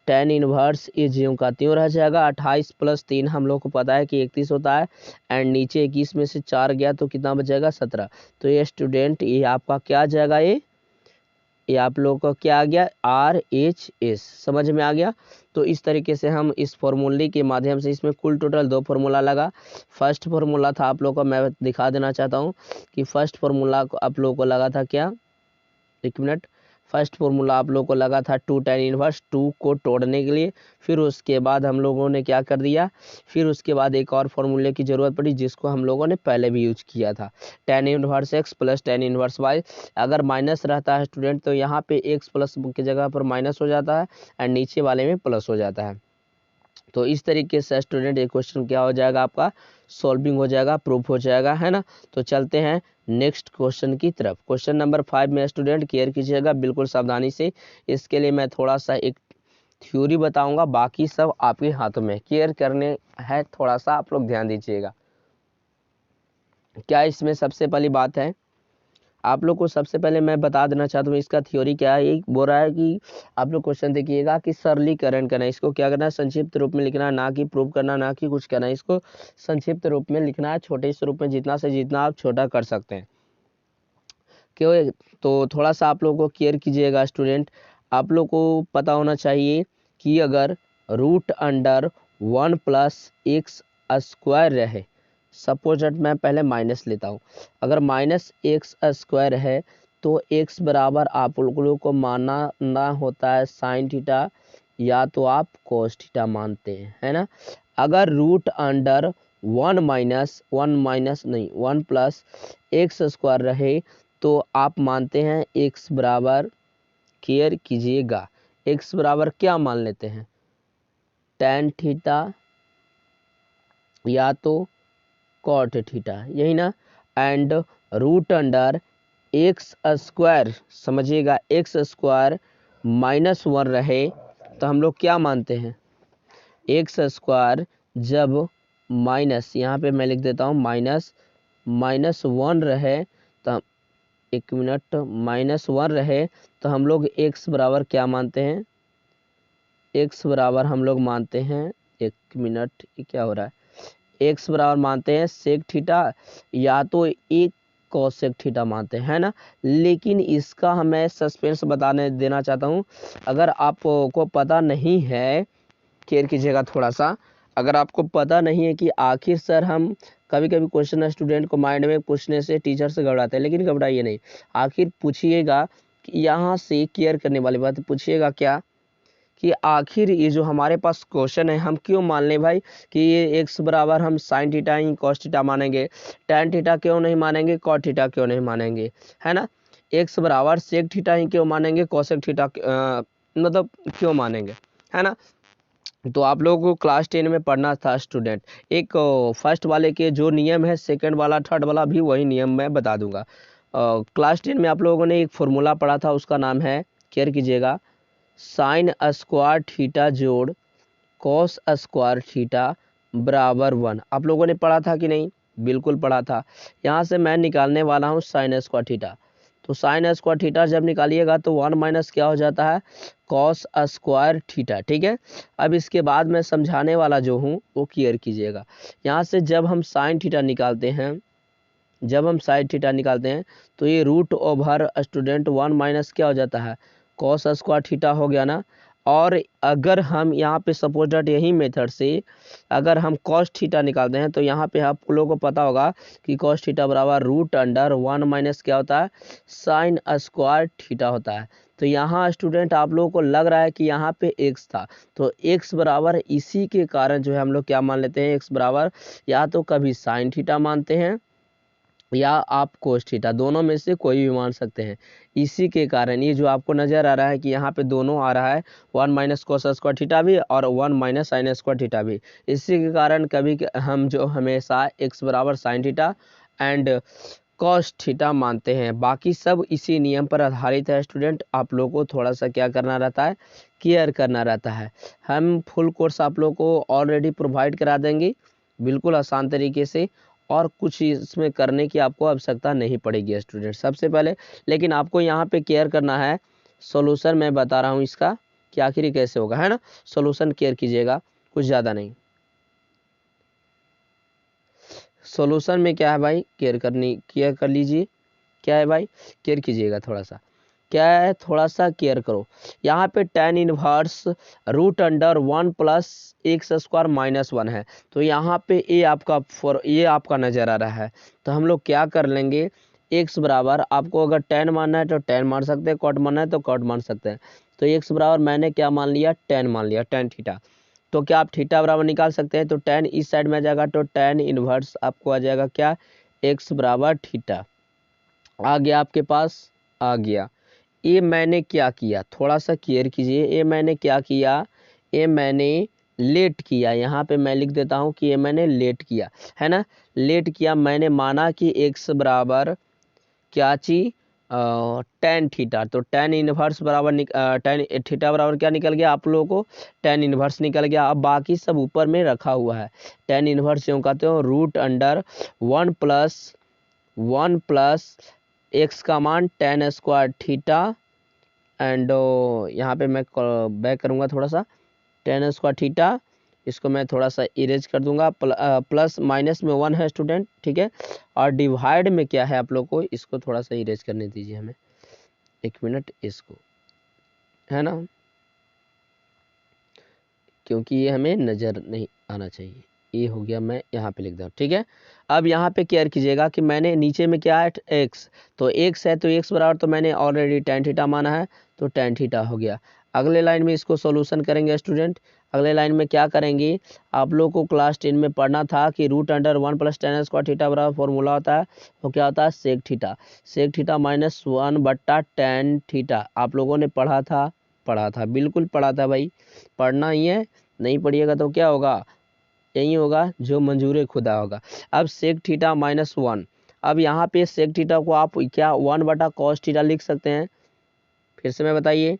tan इनवर्स ये ज्यों का त्यों रह जाएगा। 28 + 3 हम लोग को पता है कि 31 होता है, एंड नीचे 21 में से 4 गया तो कितना बचेगा 17। तो ये स्टूडेंट ये आपका क्या आ जाएगा, ये आप लोग का क्या आ गया, RHS, समझ में आ गया। तो इस तरीके से हम इस फॉर्मूले के माध्यम से, इसमें कुल टोटल 2 फार्मूला लगा। फर्स्ट फार्मूला था आप लोग को, मैं दिखा देना चाहता हूँ कि फर्स्ट फार्मूला आप लोग को लगा था क्या, एक मिनट, फर्स्ट फार्मूला आप लोग को लगा था 2 tan इनवर्स 2 को तोड़ने के लिए। फिर उसके बाद हम लोगों ने क्या कर दिया, फिर उसके बाद एक और फार्मूले की ज़रूरत पड़ी जिसको हम लोगों ने पहले भी यूज किया था, tan inverse x + tan inverse y। अगर माइनस रहता है स्टूडेंट तो यहाँ पे x प्लस की जगह पर माइनस हो जाता है, एंड नीचे वाले में प्लस हो जाता है। तो इस तरीके से स्टूडेंट ये क्वेश्चन क्या हो जाएगा, आपका सॉल्विंग हो जाएगा, प्रूफ हो जाएगा, है ना। तो चलते हैं नेक्स्ट क्वेश्चन की तरफ। क्वेश्चन नंबर 5 में स्टूडेंट केयर कीजिएगा बिल्कुल सावधानी से। इसके लिए मैं थोड़ा सा एक थ्योरी बताऊंगा, बाकी सब आपके हाथों में, केयर करने है, थोड़ा सा आप लोग ध्यान दीजिएगा। क्या इसमें सबसे पहली बात है, आप लोग को सबसे पहले मैं बता देना चाहता हूँ इसका थ्योरी क्या है। ये बोल रहा है कि आप लोग क्वेश्चन देखिएगा कि सरलीकरण करना है, इसको क्या करना है, संक्षिप्त रूप में लिखना है, ना कि प्रूव करना, ना कि कुछ करना है, इसको संक्षिप्त रूप में लिखना है, छोटे से रूप में, जितना से जितना आप छोटा कर सकते हैं। क्यों, तो थोड़ा सा आप लोगों को केयर कीजिएगा स्टूडेंट। आप लोग को पता होना चाहिए कि अगर √1 + x² रहे, सपोज दैट मैं पहले माइनस लेता हूँ, अगर -x² है तो x बराबर आप लोगों को मानना होता है sin थीटा, या तो आप cos थीटा मानते हैं, है ना। अगर √1 + x² रहे तो आप मानते हैं x बराबर, केयर कीजिएगा, x बराबर क्या मान लेते हैं, tan थीटा या तो cot थीटा, यही ना। एंड √x², समझिएगा, x² -1 रहे तो हम लोग क्या मानते हैं, x² जब माइनस, यहाँ पे मैं लिख देता हूँ -1 रहे तो, एक मिनट, -1 रहे तो हम लोग x बराबर क्या मानते हैं, x बराबर हम लोग मानते हैं, एक मिनट, ये क्या हो रहा है, x बराबर मानते हैं सेक थीटा, या तो एक कोसेक थीटा मानते हैं, है ना। लेकिन इसका हमें सस्पेंस बताने देना चाहता हूँ। अगर आपको पता नहीं है, केयर कीजिएगा थोड़ा सा, अगर आपको पता नहीं है कि आखिर सर हम, कभी कभी क्वेश्चन स्टूडेंट को माइंड में पूछने से टीचर से घबराते हैं, लेकिन घबराइए नहीं, आखिर पूछिएगा कि यहाँ से केयर करने वाली बात पूछिएगा क्या, कि आखिर ये जो हमारे पास क्वेश्चन है हम क्यों मान लें भाई कि ये x बराबर हम sin थीटा ही cos थीटा मानेंगे, tan थीटा क्यों नहीं मानेंगे, cot थीटा क्यों नहीं मानेंगे, है ना। x बराबर sec थीटा ही क्यों मानेंगे, cosec थीटा मतलब क्यों मानेंगे, है ना। तो आप लोगों को क्लास 10 में पढ़ना था स्टूडेंट, एक फर्स्ट वाले के जो नियम है, सेकंड वाला थर्ड वाला भी वही नियम मैं बता दूंगा। क्लास 10 में आप लोगों ने एक फॉर्मूला पढ़ा था, उसका नाम है, केयर कीजिएगा, sin² थीटा जोड़ cos² थीटा बराबर 1। आप लोगों ने पढ़ा था कि नहीं, बिल्कुल पढ़ा था। यहाँ से मैं निकालने वाला हूँ sin² थीटा, तो sin² थीटा जब निकालिएगा तो 1 - क्या हो जाता है, cos² थीटा, ठीक है। अब इसके बाद मैं समझाने वाला जो हूँ वो क्लियर कीजिएगा। यहाँ से जब हम sin थीटा निकालते हैं, तो ये √ओवर स्टूडेंट 1 - क्या हो जाता है, cos² थीटा हो गया ना। और अगर हम यहाँ पे सपोज दैट यही मेथड से अगर हम cos थीटा निकालते हैं तो यहाँ पे आप लोगों को पता होगा कि cos थीटा बराबर √1 - क्या होता है, sin² थीटा होता है। तो यहाँ स्टूडेंट आप लोगों को लग रहा है कि यहाँ पे x था, तो x बराबर इसी के कारण जो है हम लोग क्या मान लेते हैं, x बराबर या तो कभी sin थीटा मानते हैं या आप cos थीटा, दोनों में से कोई भी मान सकते हैं। इसी के कारण ये जो आपको नज़र आ रहा है कि यहाँ पे दोनों आ रहा है, 1 - cos² थीटा भी और 1 - sin² थीटा भी। इसी के कारण कभी हम जो हमेशा x बराबर sin theta and cos theta मानते हैं। बाकी सब इसी नियम पर आधारित है स्टूडेंट, आप लोग को थोड़ा सा क्या करना रहता है, केयर करना रहता है। हम फुल कोर्स आप लोग को ऑलरेडी प्रोवाइड करा देंगे बिल्कुल आसान तरीके से, और कुछ इसमें करने की आपको आवश्यकता नहीं पड़ेगी स्टूडेंट। सबसे पहले लेकिन आपको यहाँ पे केयर करना है, सॉल्यूशन मैं बता रहा हूँ इसका, कि आखिर ये कैसे होगा, है ना। सॉल्यूशन केयर कीजिएगा, कुछ ज़्यादा नहीं। सॉल्यूशन में क्या है भाई, केयर कर लीजिए। क्या है भाई, केयर कीजिएगा थोड़ा सा। क्या है, थोड़ा सा केयर करो। यहाँ पे tan inverse root under 1 plus x square minus 1 है, तो यहाँ पे ये आपका नज़र आ रहा है। तो हम लोग क्या कर लेंगे, x बराबर, आपको अगर tan मानना है तो tan मान सकते हैं, cot मानना है तो cot मान सकते हैं। तो x बराबर मैंने क्या मान लिया, tan मान लिया, tan थीटा। तो क्या आप थीटा बराबर निकाल सकते हैं, तो tan इस साइड में आ जाएगा, तो tan इनवर्स आपको आ जाएगा क्या, x बराबर थीटा। आ गया आपके पास, आ गया। ये मैंने क्या किया, थोड़ा सा केयर कीजिए। ये मैंने क्या किया, ये मैंने लेट किया। यहाँ पे मैं लिख देता हूँ कि ये मैंने लेट किया, है ना। लेट किया, मैंने माना कि x बराबर क्या चीज, tan थीटा। तो tan इनवर्स बराबर tan थीटा बराबर क्या निकल गया आप लोगों को, tan इनवर्स निकल गया। अब बाकी सब ऊपर में रखा हुआ है। tan इनवर्स क्यों कहते हो, रूट अंडर 1 प्लस एक्स का मान tan स्क्वायर थीटा एंड यहाँ पे मैं बैक करूँगा थोड़ा सा, tan स्क्वायर थीटा, इसको मैं थोड़ा सा इरेज कर दूंगा। प्लस माइनस में 1 है स्टूडेंट, ठीक है। और डिवाइड में क्या है आप लोग को, इसको थोड़ा सा इरेज करने दीजिए हमें, 1 मिनट, इसको, है ना, क्योंकि ये हमें नज़र नहीं आना चाहिए। ये हो गया, मैं यहाँ पे लिख दूँ, ठीक है। अब यहाँ पे केयर कीजिएगा कि मैंने नीचे में क्या है, x, तो x है, तो x बराबर, तो मैंने ऑलरेडी tan थीटा माना है, तो tan थीटा हो गया। अगले लाइन में इसको सॉल्यूशन करेंगे स्टूडेंट। अगले लाइन में क्या करेंगे, आप लोग को क्लास 10 में पढ़ना था कि root under 1 plus tan square theta बराबर फॉर्मूला होता है, वो क्या होता है, sec theta. Sec theta minus 1 बट्टा tan थीटा। आप लोगों ने पढ़ा था, बिल्कुल पढ़ा था भाई, पढ़ना ही है। नहीं पढ़िएगा तो क्या होगा, यही होगा जो मंजूर खुदा होगा। अब सेक थीटा माइनस 1, अब यहाँ पे सेक थीटा को आप क्या 1 बटा कॉस थीटा लिख सकते हैं। फिर से मैं बताइए,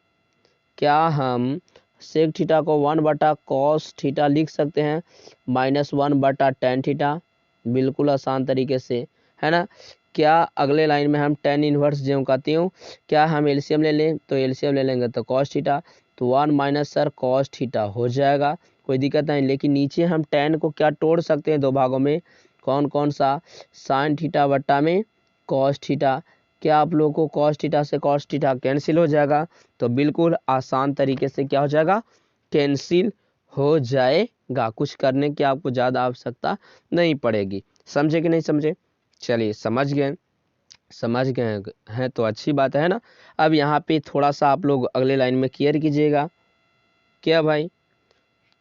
क्या हम सेक थीटा को 1 बटा कॉस थीटा लिख सकते हैं, माइनस 1 बटा tan थीटा, बिल्कुल आसान तरीके से, है ना। क्या अगले लाइन में हम tan इनवर्स जो कहती हूँ, क्या हम एलसीएम ले लें, तो एलसीएम ले लेंगे तो कॉस थीटा, तो 1 माइनस सर कॉस थीटा हो जाएगा, कोई दिक्कत नहीं। लेकिन नीचे हम tan को क्या तोड़ सकते हैं, 2 भागों में, कौन कौन सा, साइन थीटा बट्टा में कॉस थीटा। क्या आप लोगों को कॉस थीटा से कॉस थीटा कैंसिल हो जाएगा, तो बिल्कुल आसान तरीके से क्या हो जाएगा, कैंसिल हो जाएगा। कुछ करने की आपको ज़्यादा आवश्यकता नहीं पड़ेगी। समझे कि नहीं समझे, चलिए समझ गए हैं तो अच्छी बात है ना। अब यहाँ पे थोड़ा सा आप लोग अगले लाइन में केयर कीजिएगा। क्या भाई,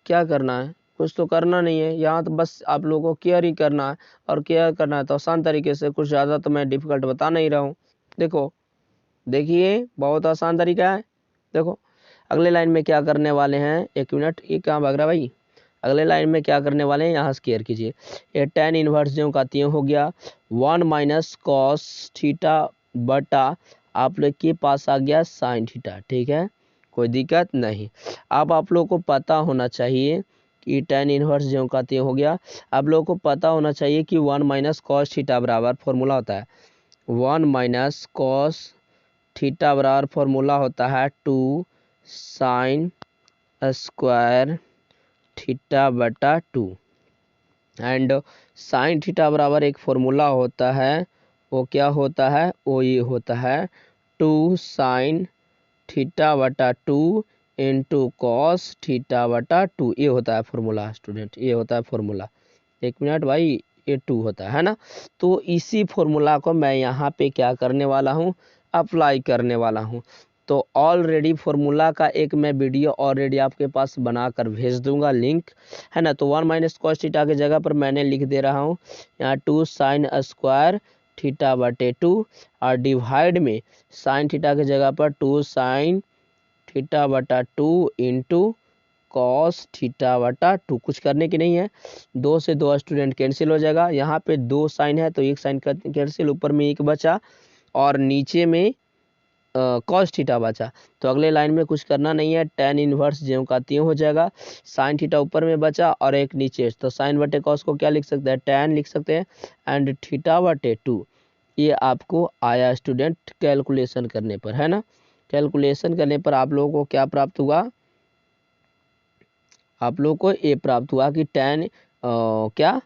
क्या करना है, कुछ तो करना नहीं है यहाँ, तो बस आप लोगों को केयर ही करना है। और केयर करना है तो आसान तरीके से, कुछ ज़्यादा तो मैं डिफिकल्ट बता नहीं रहा हूँ। देखो, देखिए बहुत आसान तरीका है। देखो अगले लाइन में क्या करने वाले हैं, 1 मिनट, ये कहाँ भाग रहा भाई। अगले लाइन में क्या करने वाले हैं, यहाँ से केयर कीजिए। ये tan इनवर्स जो कहती हो गया 1 माइनस कॉस थीटा बटा आप लोग के पास आ गया साइन थीटा, ठीक है, कोई दिक्कत नहीं। अब आप लोग को पता होना चाहिए कि tan इनवर्स जो कहती हो गया, आप लोग को पता होना चाहिए कि 1 माइनस कॉस थीटा बराबर फॉर्मूला होता है, 1 माइनस कॉस थीटा बराबर फॉर्मूला होता है 2 साइन स्क्वायर थीटा बटा 2। एंड साइन थीटा बराबर एक फॉर्मूला होता है, वो क्या होता है, वो ये होता है 2 साइन थीटा बटा 2 इंटू कॉस थीटा बटा 2। ये होता है फॉर्मूला स्टूडेंट, ये होता है फॉर्मूला। 1 मिनट भाई, ये 2 होता है ना। तो इसी फॉर्मूला को मैं यहाँ पे क्या करने वाला हूँ, अप्लाई करने वाला हूँ। तो ऑलरेडी फॉर्मूला का एक मैं वीडियो ऑलरेडी आपके पास बनाकर भेज दूंगा, लिंक, है ना। तो 1 माइनस कॉस थीटा की जगह पर मैंने लिख दे रहा हूँ यहाँ 2 साइन स्क्वायर थीटा बटे 2, और डिवाइड में साइन थीटा की जगह पर 2 साइन थीटा बटा 2 इंटू कॉस थीटा बटा 2। कुछ करने की नहीं है, 2 से 2 स्टूडेंट कैंसिल हो जाएगा। यहाँ पे 2 साइन है तो 1 साइन कैंसिल, ऊपर में 1 बचा और नीचे में कॉस थीटा बचा। तो अगले लाइन में कुछ करना नहीं है, tan इनवर्स ज्यों का त्यों हो जाएगा। साइन थीटा ऊपर में बचा और एक नीचे, तो साइन बटे कॉस को क्या लिख सकते हैं, tan लिख सकते हैं, एंड थीटा बटे 2। ये आपको आया स्टूडेंट कैलकुलेशन करने पर, है ना। कैलकुलेशन करने पर आप लोगों को क्या प्राप्त हुआ, आप लोगों को ये प्राप्त हुआ कि क्या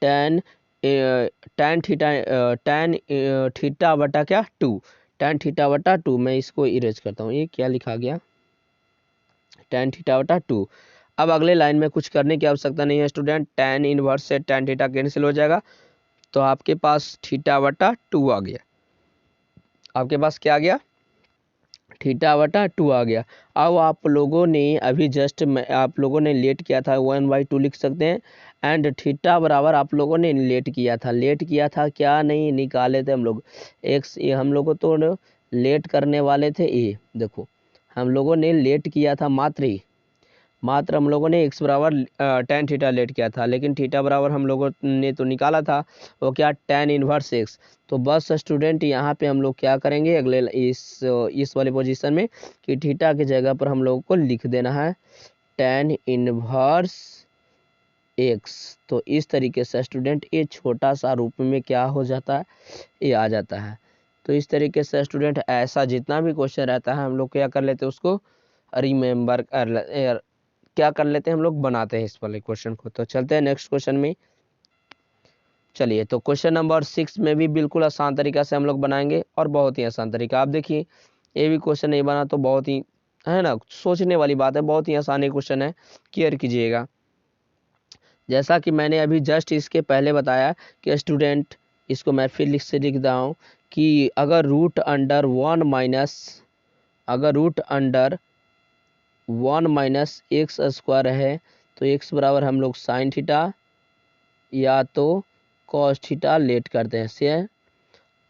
ten ten theta tan theta बटा क्या 2, टेन थीटा बटा 2। मैं इसको इरेज करता हूँ, ये क्या लिखा गया, टेन थीटा बटा 2। अब अगले लाइन में कुछ करने की आवश्यकता नहीं है स्टूडेंट, टेन इनवर्स से टेन थीटा कैंसिल हो जाएगा, तो आपके पास थीटा बटा 2 आ गया। आपके पास क्या आ गया, थीटा बटा 2 आ गया। अब आप लोगों ने अभी जस्ट आप लोगों ने लेट किया था 1/2 लिख सकते हैं, एंड थीटा बराबर आप लोगों ने लेट किया था क्या नहीं निकाले थे हम लोग एक्स, ये हम लोगों तो लेट करने वाले थे, ये देखो हम लोगों ने लेट किया था मात्र हम लोगों ने एक्स बराबर टेन थीटा लेट किया था, लेकिन थीटा बराबर हम लोगों ने तो निकाला था वो क्या टेन इनवर्स एक्स। तो बस स्टूडेंट यहाँ पे हम लोग क्या करेंगे अगले इस वाले पोजीशन में कि थीटा की जगह पर हम लोगों को लिख देना है टेन इनवर्स एक्स। तो इस तरीके से स्टूडेंट ये छोटा सा रूप में क्या हो जाता है, ये आ जाता है। तो इस तरीके से स्टूडेंट ऐसा जितना भी क्वेश्चन रहता है हम लोग क्या कर लेते हैं उसको रिमेम्बर कर क्या कर लेते हैं हम लोग बनाते हैं इस वाले क्वेश्चन को। तो चलते हैं नेक्स्ट क्वेश्चन में। चलिए तो क्वेश्चन नंबर 6 में भी बिल्कुल आसान तरीका से हम लोग बनाएंगे और बहुत ही आसान तरीका। आप देखिए ये भी क्वेश्चन नहीं बना तो बहुत ही है ना सोचने वाली बात है, बहुत ही आसान क्वेश्चन है, केयर कीजिएगा। जैसा कि मैंने अभी जस्ट इसके पहले बताया कि स्टूडेंट इसको मैं फिर लिख रहा हूँ कि अगर root under 1 minus x square है तो एक्स बराबर हम लोग साइन थीटा या तो कॉस थीटा लेट करते हैं से,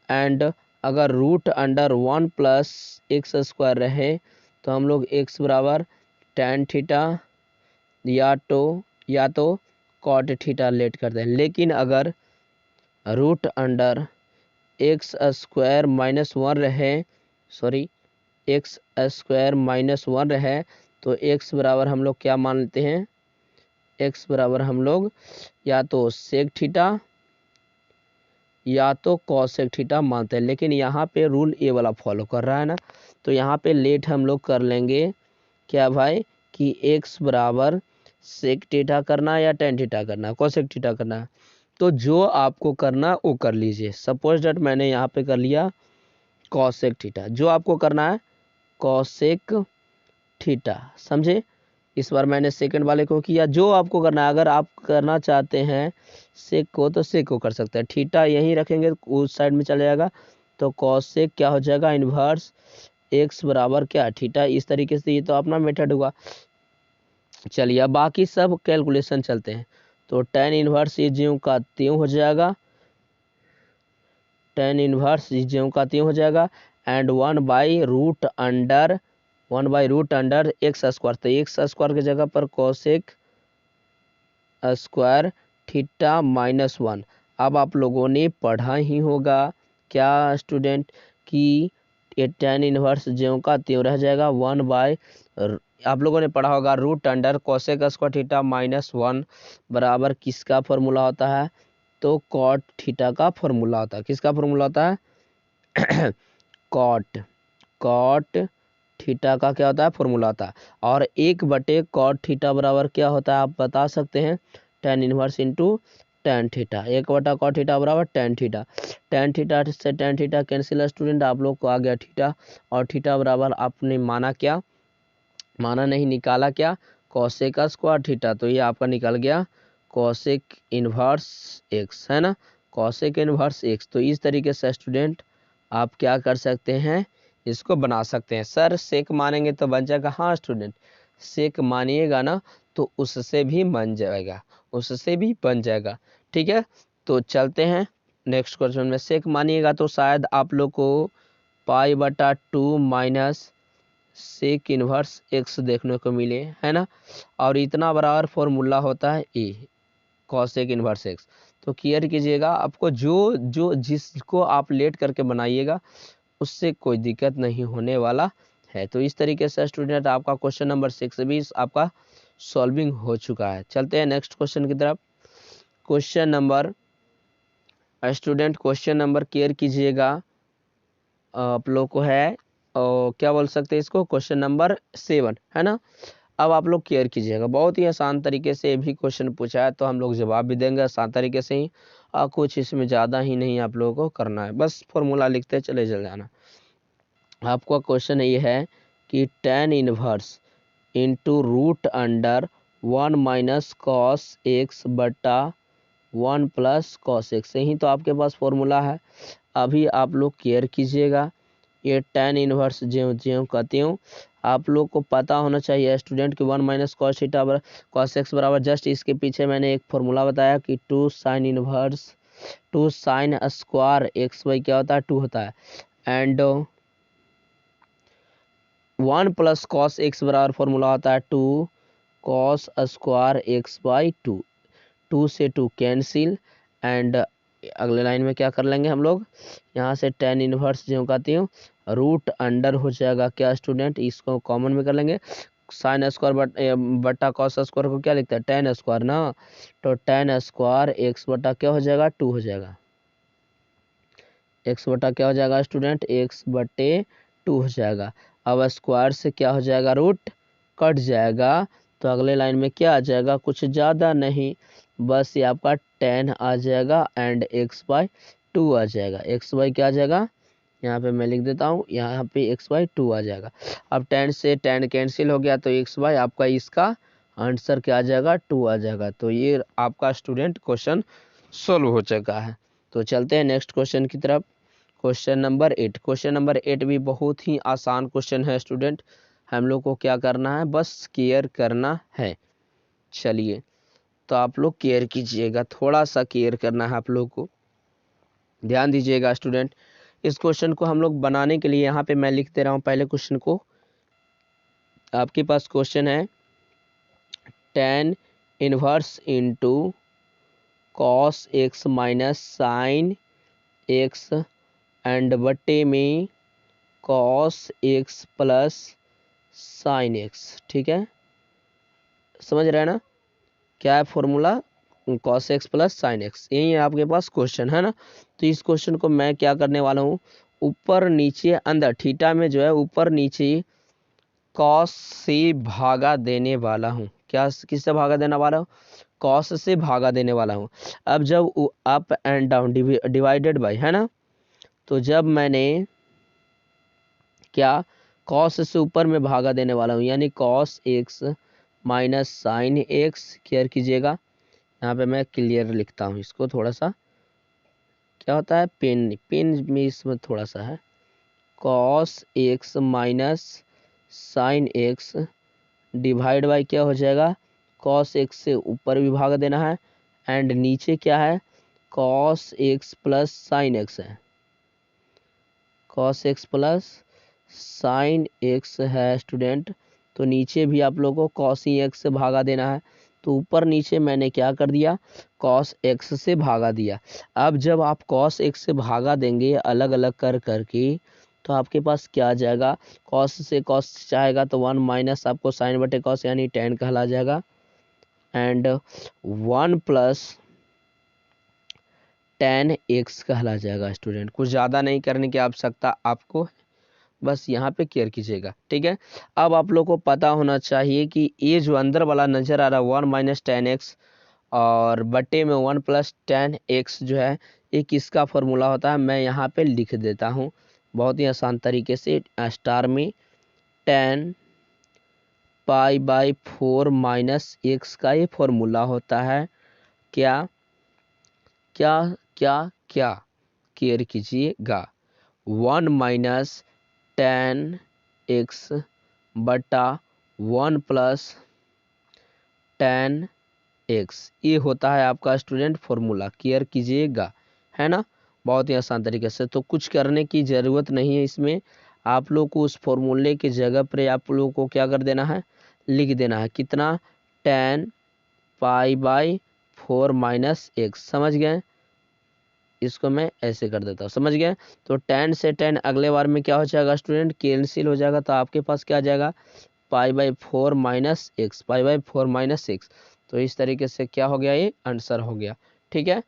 एंड अगर root under 1 plus x square रहे तो हम लोग एक्स बराबर टेन थीटा या तो कॉट थीटा लेट करते हैं। लेकिन अगर root under x square minus 1 रहे, सॉरी एक्स स्क्वायर माइनस 1 रहे तो एक्स बराबर हम लोग क्या मान लेते हैं, एक्स बराबर हम लोग या तो सेक थीटा या तो कॉसेक थीटा मानते हैं। लेकिन यहाँ पे रूल ए वाला फॉलो कर रहा है ना, तो यहाँ पे लेट हम लोग कर लेंगे क्या भाई कि एक्स बराबर सेक थीटा करना या टेन थीटा करना कॉसेक थीटा करना। तो जो आपको करना वो कर लीजिए। सपोज डेट मैंने यहाँ पे कर लिया कॉसेक थीटा, जो आपको करना है कॉसेक थीटा, समझे। इस बार मैंने सेकंड वाले को किया, जो आपको करना है अगर आप करना चाहते हैं सेक को तो सेक को कर सकते हैं, थीटा यहीं रखेंगे उस साइड में चले जाएगा तो कॉसेक क्या हो जाएगा इन्वर्स एक्स बराबर क्या थीटा। इस तरीके से ये तो अपना मेथड हुआ। चलिए अब बाकी सब कैलकुलेशन चलते हैं। तो टेन इन्वर्स ये ज्यों का त्यों हो जाएगा, टेन इन्वर्स ज्यों का त्यों हो जाएगा, एंड 1/रूट अंडर एक्स स्क्वायर, तो एक्स स्क्वायर की जगह पर कॉसेक स्क्वायर थीटा माइनस 1। अब आप लोगों ने पढ़ा ही होगा क्या स्टूडेंट कि ये टेन इनवर्स ज्यों का त्यों रह जाएगा 1/, आप लोगों ने पढ़ा होगा root under cosec square theta minus 1 बराबर किसका फॉर्मूला होता है, तो कॉट थीटा का फॉर्मूला होता है। किसका फॉर्मूला होता है कॉट थीटा का क्या होता है फॉर्मूला होता है। और 1/कॉट थीटा बराबर क्या होता है आप बता सकते हैं, tan inverse into tan theta. 1/कॉट थीटा बराबर टेन थीटा, टेन थीटा से टेन थीटा कैंसिल स्टूडेंट, आप लोग को आ गया थीटा, और थीटा बराबर आपने माना क्या, माना नहीं निकाला क्या, कॉसेक स्क्वायर थीटा। तो ये आपका निकल गया कॉसेक इनवर्स एक्स, है ना, कॉसेक इनवर्स एक्स। तो इस तरीके से स्टूडेंट आप क्या कर सकते हैं इसको बना सकते हैं। सर सेक मानेंगे तो बन जाएगा, हाँ स्टूडेंट सेक मानिएगा ना तो उससे भी बन जाएगा, उससे भी बन जाएगा, ठीक है। तो चलते हैं नेक्स्ट क्वेश्चन में। सेक मानिएगा तो शायद आप लोग को π/2 माइनस सेक इनवर्स एक्स देखने को मिले, है ना, और इतना बराबर फॉर्मूला होता है ए कॉसेक इनवर्स एक्स। तो केयर कीजिएगा, आपको जो जो जिसको आप लेट करके बनाइएगा उससे कोई दिक्कत नहीं होने वाला है। तो इस तरीके से स्टूडेंट आपका क्वेश्चन नंबर 6 भी आपका सॉल्विंग हो चुका है। चलते हैं नेक्स्ट क्वेश्चन की तरफ। क्वेश्चन नंबर केयर कीजिएगा आप लोग को है क्या बोल सकते हैं इसको, क्वेश्चन नंबर 7 है ना। अब आप लोग केयर कीजिएगा, बहुत ही आसान तरीके से भी क्वेश्चन पूछा है तो हम लोग जवाब भी देंगे आसान तरीके से ही, और कुछ इसमें ज़्यादा ही नहीं आप लोगों को करना है, बस फॉर्मूला लिखते चले चल जाना। आपका क्वेश्चन ये है कि tan inverse into root under 1 minus cos x बटा 1 प्लस कॉस एक्स, यही तो आपके पास फॉर्मूला है। अभी आप लोग केयर कीजिएगा, ये tan इनवर्स ज्यों ज्यों कहती हूँ आप लोग को पता होना चाहिए स्टूडेंट कि 1 minus cos theta cos x बराबर, जस्ट इसके पीछे मैंने एक फॉर्मूला बताया कि 2 sine inverse 2 sine square x y क्या होता है 2 होता है, एंड 1 प्लस कॉस एक्स बराबर फॉर्मूला होता है 2 कॉस स्क्वायर एक्स बाई 2, 2 से 2 कैंसिल, एंड अगले लाइन में क्या कर लेंगे हम लोग, यहाँ से tan इनवर्स जो कहती हूँ रूट अंडर हो जाएगा क्या स्टूडेंट, इसको कॉमन में कर लेंगे, साइन स्क्वायर बटा कॉस स्क्वायर को क्या लिखता है tan स्क्वायर ना, तो tan स्क्वायर एक्स बटा क्या हो जाएगा 2 हो जाएगा, एक्स बटा क्या हो जाएगा स्टूडेंट एक्स बटे 2 हो जाएगा। अब स्क्वायर से क्या हो जाएगा रूट कट जाएगा, तो अगले लाइन में क्या आ जाएगा, कुछ ज़्यादा नहीं, बस ये आपका tan आ जाएगा एंड एक्स बाई 2 आ जाएगा, एक्स बाई क्या आ जाएगा, यहाँ पे मैं लिख देता हूँ, यहाँ पे एक्स बाई 2 आ जाएगा। अब tan से tan कैंसिल हो गया तो एक्स बाई आपका इसका आंसर क्या आ जाएगा 2 आ जाएगा। तो ये आपका स्टूडेंट क्वेश्चन सोल्व हो चुका है। तो चलते हैं नेक्स्ट क्वेश्चन की तरफ, क्वेश्चन नंबर 8। क्वेश्चन नंबर 8 भी बहुत ही आसान क्वेश्चन है स्टूडेंट, हम लोग को क्या करना है बस केयर करना है। चलिए तो आप लोग केयर कीजिएगा, थोड़ा सा केयर करना है आप लोग को, ध्यान दीजिएगा स्टूडेंट। इस क्वेश्चन को हम लोग बनाने के लिए यहाँ पे मैं लिख दे रहा हूँ पहले क्वेश्चन को। आपके पास क्वेश्चन है tan inverse into cos x minus sine x and बटे में cos x plus sine x, ठीक है, समझ रहे हैं ना, क्या है formula cos x plus sine x, यही है आपके पास क्वेश्चन है ना। तो इस क्वेश्चन को मैं क्या करने वाला हूँ, ऊपर नीचे अंदर थीटा में जो है ऊपर नीचे कॉस से भागा देने वाला हूँ, क्या किससे भागा देने वाला हूँ, कॉस से भागा देने वाला हूँ। अब जब up and down divided by है ना, तो जब मैंने क्या कॉस से ऊपर में भागा देने वाला हूँ, यानी cos x minus sine x, care कीजिएगा यहाँ पे मैं क्लियर लिखता हूँ इसको, थोड़ा सा क्या होता है पेन पेन में इसमें थोड़ा सा है, cos x minus sine x divide by क्या हो जाएगा, कॉस एक्स से ऊपर भी भाग देना है, एंड नीचे क्या है cos x plus sine x है, cos x plus sine x है स्टूडेंट, तो नीचे भी आप लोगों को कॉस ही एक्स से भागा देना है, तो ऊपर नीचे मैंने क्या कर दिया कॉस एक्स से भागा दिया। अब जब आप कॉस एक्स से भागा देंगे अलग अलग कर करके, तो आपके पास क्या आ जाएगा, कॉस से कॉस जाएगा तो 1 माइनस आपको साइन बटे कॉस यानी tan कहला जाएगा, एंड 1 प्लस tan एक्स कहला जाएगा स्टूडेंट। कुछ ज़्यादा नहीं करने की आवश्यकता आपको, बस यहाँ पे केयर कीजिएगा, ठीक है। अब आप लोग को पता होना चाहिए कि ये जो अंदर वाला नज़र आ रहा है 1 माइनस tan एक्स और बटे में 1 प्लस tan एक्स जो है ये किसका फॉर्मूला होता है, मैं यहाँ पे लिख देता हूँ बहुत ही आसान तरीके से, स्टार में tan pi by 4 minus x का ये फॉर्मूला होता है, क्या क्या क्या क्या, केयर कीजिएगा 1 माइनस tan एक्स बटा 1 प्लस tan एक्स, ये होता है आपका स्टूडेंट फॉर्मूला, केयर कीजिएगा है ना, बहुत ही आसान तरीके से। तो कुछ करने की ज़रूरत नहीं है इसमें, आप लोग को उस फॉर्मूले की जगह पर आप लोगों को क्या कर देना है लिख देना है, कितना tan pi by 4 minus x, समझ गए, इसको मैं ऐसे कर देता हूँ, समझ गए। तो tan से tan अगले बार में क्या हो जाएगा स्टूडेंट कैंसिल हो जाएगा, तो आपके पास क्या आ जाएगा pi by 4 minus x, pi by 4 minus x, तो इस तरीके से क्या हो गया ये आंसर हो गया, ठीक है।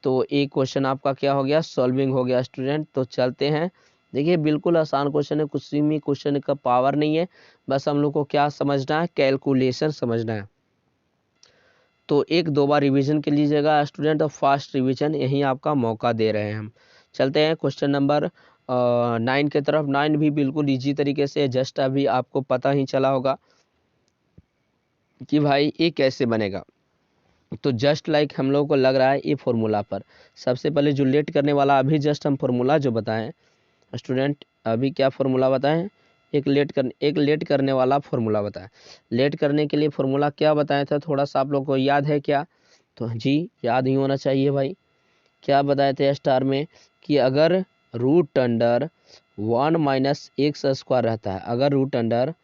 तो एक क्वेश्चन आपका क्या हो गया सॉल्विंग हो गया स्टूडेंट। तो चलते हैं देखिए बिल्कुल आसान क्वेश्चन है, कुछ भी क्वेश्चन का पावर नहीं है, बस हम लोग को क्या समझना है, कैलकुलेशन समझना है। तो एक दो बार रिवीजन कर लीजिएगा स्टूडेंट, और फास्ट रिवीजन यही आपका मौका दे रहे हैं हम। चलते हैं क्वेश्चन नंबर 9 की तरफ। 9 भी बिल्कुल इजी तरीके से, जस्ट अभी आपको पता ही चला होगा कि भाई ये कैसे बनेगा। तो जस्ट लाइक हम लोग को लग रहा है ये फॉर्मूला पर, सबसे पहले जो लेट करने वाला अभी जस्ट हम फॉर्मूला जो बताएं स्टूडेंट, अभी क्या फॉर्मूला बताएं, एक लेट करने वाला फॉर्मूला बताएं। लेट करने के लिए फॉर्मूला क्या बताया था, थोड़ा सा आप लोग को याद है क्या? तो जी याद ही होना चाहिए भाई। क्या बताए थे स्टार में कि अगर root under 1 minus x square रहता है, अगर रूट अंडर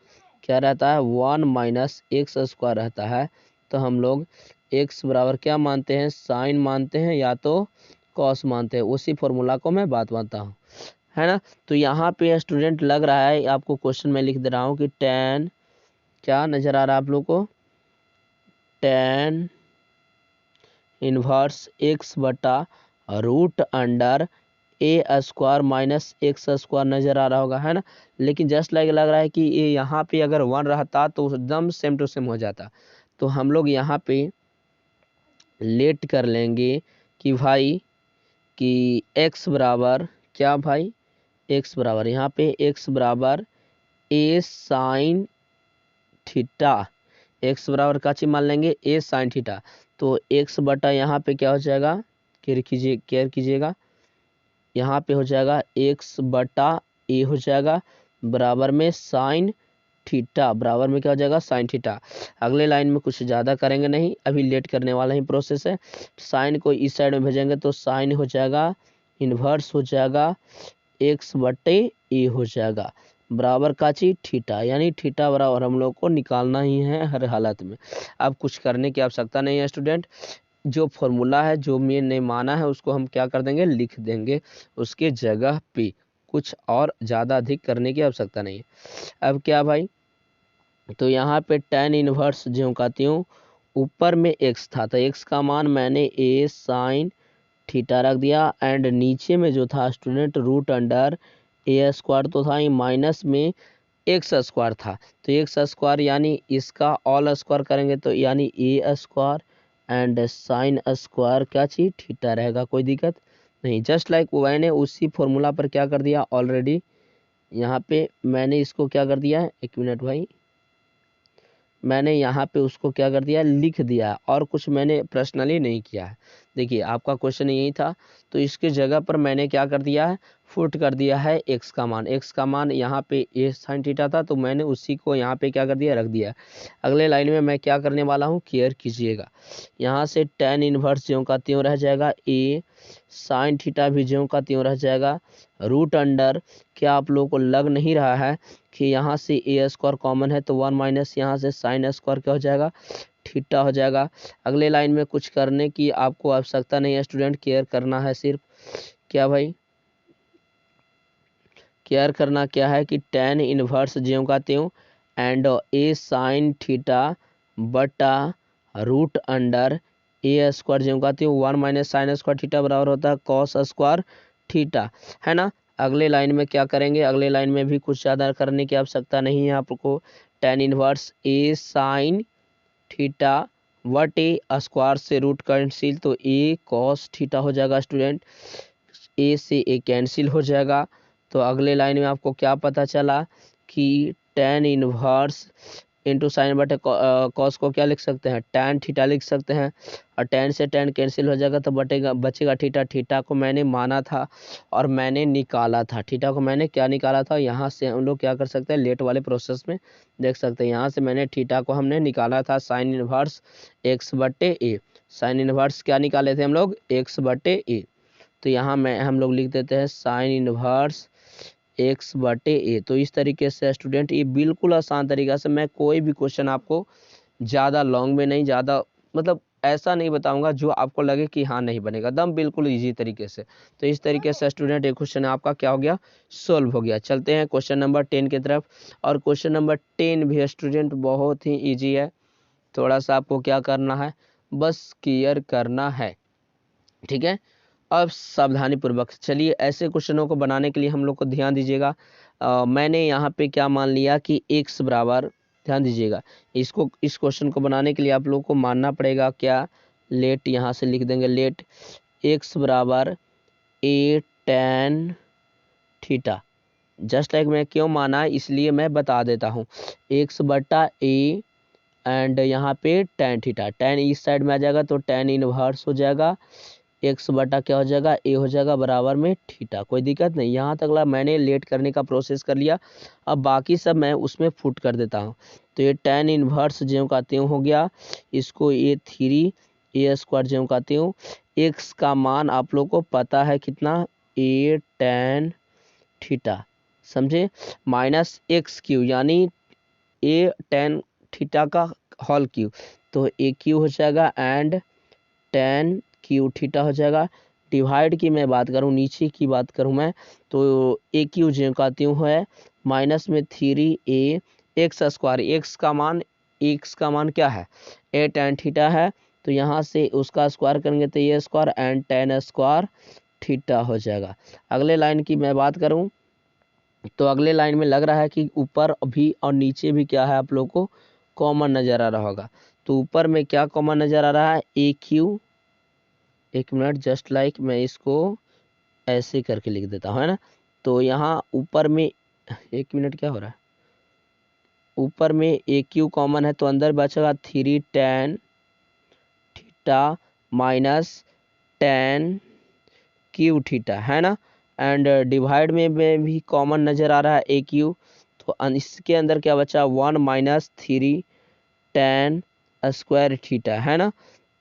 क्या रहता है 1 माइनस एक्स स्क्वायर रहता है, तो हम लोग एक्स बराबर क्या मानते हैं, साइन मानते हैं या तो कॉस मानते हैं। उसी फॉर्मूला को मैं बात मानता हूँ, है ना। तो यहाँ पे स्टूडेंट लग रहा है आपको, क्वेश्चन में लिख दे रहा हूँ कि tan, क्या नज़र आ रहा है आप लोग को, tan इनवर्स एक्स बटा रूट अंडर ए स्क्वायर माइनस एक्स स्क्वायर नज़र आ रहा होगा, है ना। लेकिन जस्ट लाइक लग रहा है कि ये यहाँ पे अगर 1 रहता तो एकदम सेम टू सेम हो जाता। तो हम लोग यहाँ पे लेट कर लेंगे कि भाई कि x बराबर क्या भाई, x बराबर यहाँ पे x बराबर ए साइन थीटा, x बराबर का चीज मान लेंगे ए साइन थीटा। तो x बटा यहाँ पे क्या हो जाएगा, केयर कीजिएगा, यहाँ पे हो जाएगा x बटा ए हो जाएगा बराबर में साइन थीटा, बराबर में क्या हो जाएगा साइन थीटा। अगले लाइन में कुछ ज़्यादा करेंगे नहीं, अभी लेट करने वाला ही प्रोसेस है। साइन को इस साइड में भेजेंगे तो साइन हो जाएगा इन्वर्स हो जाएगा एक्स बटे ए हो जाएगा बराबर का चीज थीटा, यानी थीटा बराबर हम लोग को निकालना ही है हर हालत में। अब कुछ करने की आवश्यकता नहीं है स्टूडेंट, जो फॉर्मूला है जो मैंने माना है उसको हम क्या कर देंगे, लिख देंगे उसके जगह पे, कुछ और ज़्यादा अधिक करने की आवश्यकता नहीं है। अब क्या भाई, तो यहाँ पे tan इनवर्स जो का त्यों, ऊपर में x था तो x का मान मैंने a साइन थीटा रख दिया, एंड नीचे में जो था स्टूडेंट रूट अंडर ए स्क्वायर तो था ही, माइनस में एक्स स्क्वायर था, तो एक्स स्क्वायर यानी इसका ऑल स्क्वायर करेंगे तो यानी ए स्क्वायर एंड साइन स्क्वायर क्या चीज थीटा रहेगा, कोई दिक्कत नहीं। जस्ट लाइक मैंने उसी फॉर्मूला पर क्या कर दिया ऑलरेडी, यहाँ पे मैंने इसको क्या कर दिया है, एक मिनट भाई, मैंने यहाँ पे उसको क्या कर दिया लिख दिया, और कुछ मैंने पर्सनली नहीं किया है। देखिए आपका क्वेश्चन यही था, तो इसके जगह पर मैंने क्या कर दिया है, फुट कर दिया है एक्स का मान, एक्स का मान यहाँ पे ए साइन थीटा था तो मैंने उसी को यहाँ पे क्या कर दिया रख दिया। अगले लाइन में मैं क्या करने वाला हूँ, केयर कीजिएगा, यहाँ से tan इनवर्स ज्यों का त्यों रह जाएगा, ए साइन थीटा भी ज्यों का त्यों रह जाएगा, रूट अंडर क्या आप लोगों को लग नहीं रहा है कि यहाँ से ए स्क्वायर कॉमन है तो 1 माइनस यहाँ से साइन स्क्वायर क्या हो जाएगा थीटा हो जाएगा। अगले लाइन में कुछ करने की आपको आवश्यकता नहीं है स्टूडेंट, केयर करना है सिर्फ क्या भाई, केयर करना क्या है कि tan इनवर्स ज्यों का त्यों एंड ए साइन थीटा बटा रूट अंडर ए स्क्वायर ज्यों का त्यों 1 माइनस साइन स्क्वायर थीटा बराबर होता है कॉस स्क्वायर थीटा, है ना। अगले लाइन में क्या करेंगे, अगले लाइन में भी कुछ ज़्यादा करने की आवश्यकता नहीं है आपको, tan inverse A sine theta what A square से रूट कैंसिल तो ए कॉस थीटा हो जाएगा स्टूडेंट, ए से ए कैंसिल हो जाएगा। तो अगले लाइन में आपको क्या पता चला कि tan इनवर्स इंटू साइन बटे कॉस को क्या लिख सकते हैं, tan थीटा लिख सकते हैं, और tan से tan कैंसिल हो जाएगा तो बचेगा थीटा। थीटा को मैंने माना था और मैंने निकाला था, थीटा को मैंने क्या निकाला था, यहाँ से हम लोग क्या कर सकते हैं लेट वाले प्रोसेस में देख सकते हैं, यहाँ से मैंने थीटा को हमने निकाला था साइन इनवर्स एक्स बटे ए, साइन इनवर्स क्या निकाले थे हम लोग एक्स बटे ए, तो यहाँ मैं हम लोग लिख देते हैं साइन इनवर्स एक्स बटे ए। तो इस तरीके से स्टूडेंट ये बिल्कुल आसान तरीका से, मैं कोई भी क्वेश्चन आपको ज़्यादा लॉन्ग में नहीं, ज़्यादा मतलब ऐसा नहीं बताऊंगा जो आपको लगे कि हाँ नहीं बनेगा, दम बिल्कुल इजी तरीके से। तो इस तरीके से स्टूडेंट ये क्वेश्चन आपका क्या हो गया, सोल्व हो गया। चलते हैं क्वेश्चन नंबर 10 की तरफ, और क्वेश्चन नंबर 10 भी स्टूडेंट बहुत ही ईजी है, थोड़ा सा आपको क्या करना है बस क्लियर करना है, ठीक है। अब सावधानी पूर्वक चलिए ऐसे क्वेश्चनों को बनाने के लिए हम लोग को ध्यान दीजिएगा। मैंने यहाँ पे क्या मान लिया कि x बराबर, ध्यान दीजिएगा, इसको इस क्वेश्चन को बनाने के लिए आप लोग को मानना पड़ेगा क्या, लेट, यहाँ से लिख देंगे लेट x बराबर a tan theta. Just like मैं क्यों माना इसलिए मैं बता देता हूँ, x बटा a एंड यहाँ पे tan थीटा, tan इस साइड में आ जाएगा तो tan इनवर्स हो जाएगा, x बटा क्या हो जाएगा, a हो जाएगा बराबर में थीटा। कोई दिक्कत नहीं, यहाँ तक मैंने लेट करने का प्रोसेस कर लिया। अब बाकी सब मैं उसमें फुट कर देता हूँ। तो ये tan इनवर्स ज्यों का त्यों हो गया, इसको ये 3a² ज्यों का त्यों, x का मान आप लोग को पता है कितना, a tan थीटा, समझे, माइनस एक्स क्यू यानी a tan थीटा का होल क्यू, तो a क्यू हो जाएगा एंड tan क्यू थीटा हो जाएगा। डिवाइड की मैं बात करूँ, नीचे की बात करूँ मैं, तो ए क्यू जो का त्यों है माइनस में 3a x², एक्स का मान क्या है, a tan थीटा है, तो यहाँ से उसका स्क्वायर करेंगे तो ये square and tan square theta हो जाएगा। अगले लाइन की मैं बात करूँ तो अगले लाइन में लग रहा है कि ऊपर भी और नीचे भी क्या है आप लोग को कॉमन नज़र आ रहा होगा। तो ऊपर में क्या कॉमन नज़र आ रहा है, ए क्यू, एक मिनट, जस्ट लाइक मैं इसको ऐसे करके लिख देता हूँ, है ना। तो यहाँ ऊपर में, एक मिनट, क्या हो रहा है, ऊपर में ए क्यू कॉमन है तो अंदर बचेगा 3 tan theta minus tan Q theta, है ना। एंड डिवाइड में भी कॉमन नज़र आ रहा है ए क्यू, तो इसके अंदर क्या बचा, 1 माइनस 3 tan स्क्वायर थीटा, है ना।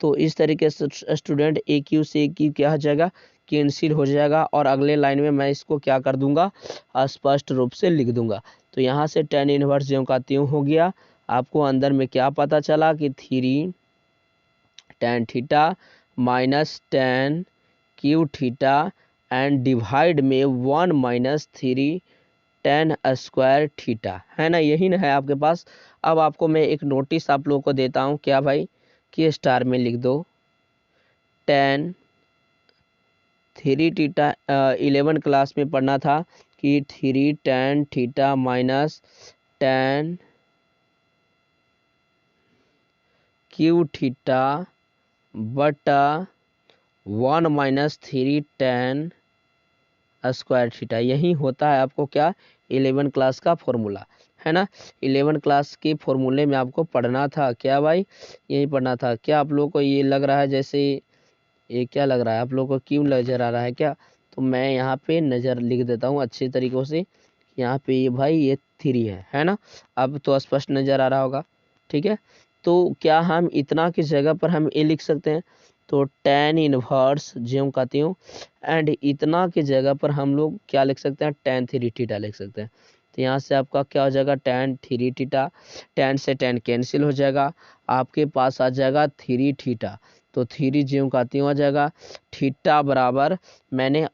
तो इस तरीके से स्टूडेंट ए क्यू से ए क्यू क्या हो जाएगा, कैंसिल हो जाएगा, और अगले लाइन में मैं इसको क्या कर दूंगा, स्पष्ट रूप से लिख दूंगा। तो यहाँ से tan इनवर्स ज्यों का त्यों हो गया। आपको अंदर में क्या पता चला कि 3 tan theta minus tan Q theta and divide में 1 माइनस 3 tan स्क्वायर थीटा, है ना, यही ना है आपके पास। अब आपको मैं एक नोटिस आप लोगों को देता हूँ, क्या भाई, कि स्टार में लिख दो tan 3 थीटा, 11 क्लास में पढ़ना था कि 3 tan theta minus tan Q theta बटा 1 माइनस 3 tan स्क्वायर थीटा, यही होता है आपको क्या, 11 क्लास का फॉर्मूला, है ना। 11 क्लास के फॉर्मूले में आपको पढ़ना था क्या भाई, यही पढ़ना था। क्या आप लोगों को ये लग रहा है जैसे, ये क्या लग रहा है आप लोगों को, क्यों नज़र आ रहा है क्या, तो मैं यहाँ पे नज़र लिख देता हूँ अच्छे तरीक़ों से, यहाँ पे ये भाई ये 3 है ना। अब तो स्पष्ट नज़र आ रहा होगा, ठीक है। तो क्या हम इतना की जगह पर हम ये लिख सकते हैं, तो tan इनवर्स ज्यों का त्यों, एंड इतना की जगह पर हम लोग क्या लिख सकते हैं, tan 3 थीटा लिख सकते हैं। तो यहाँ से आपका क्या हो जाएगा, tan 3 थीटा, tan से tan कैंसिल हो जाएगा, आपके पास आ जाएगा 3 थीटा, तो 3 ज्यों का त्यों आ जाएगा। थीटा बराबर मैंने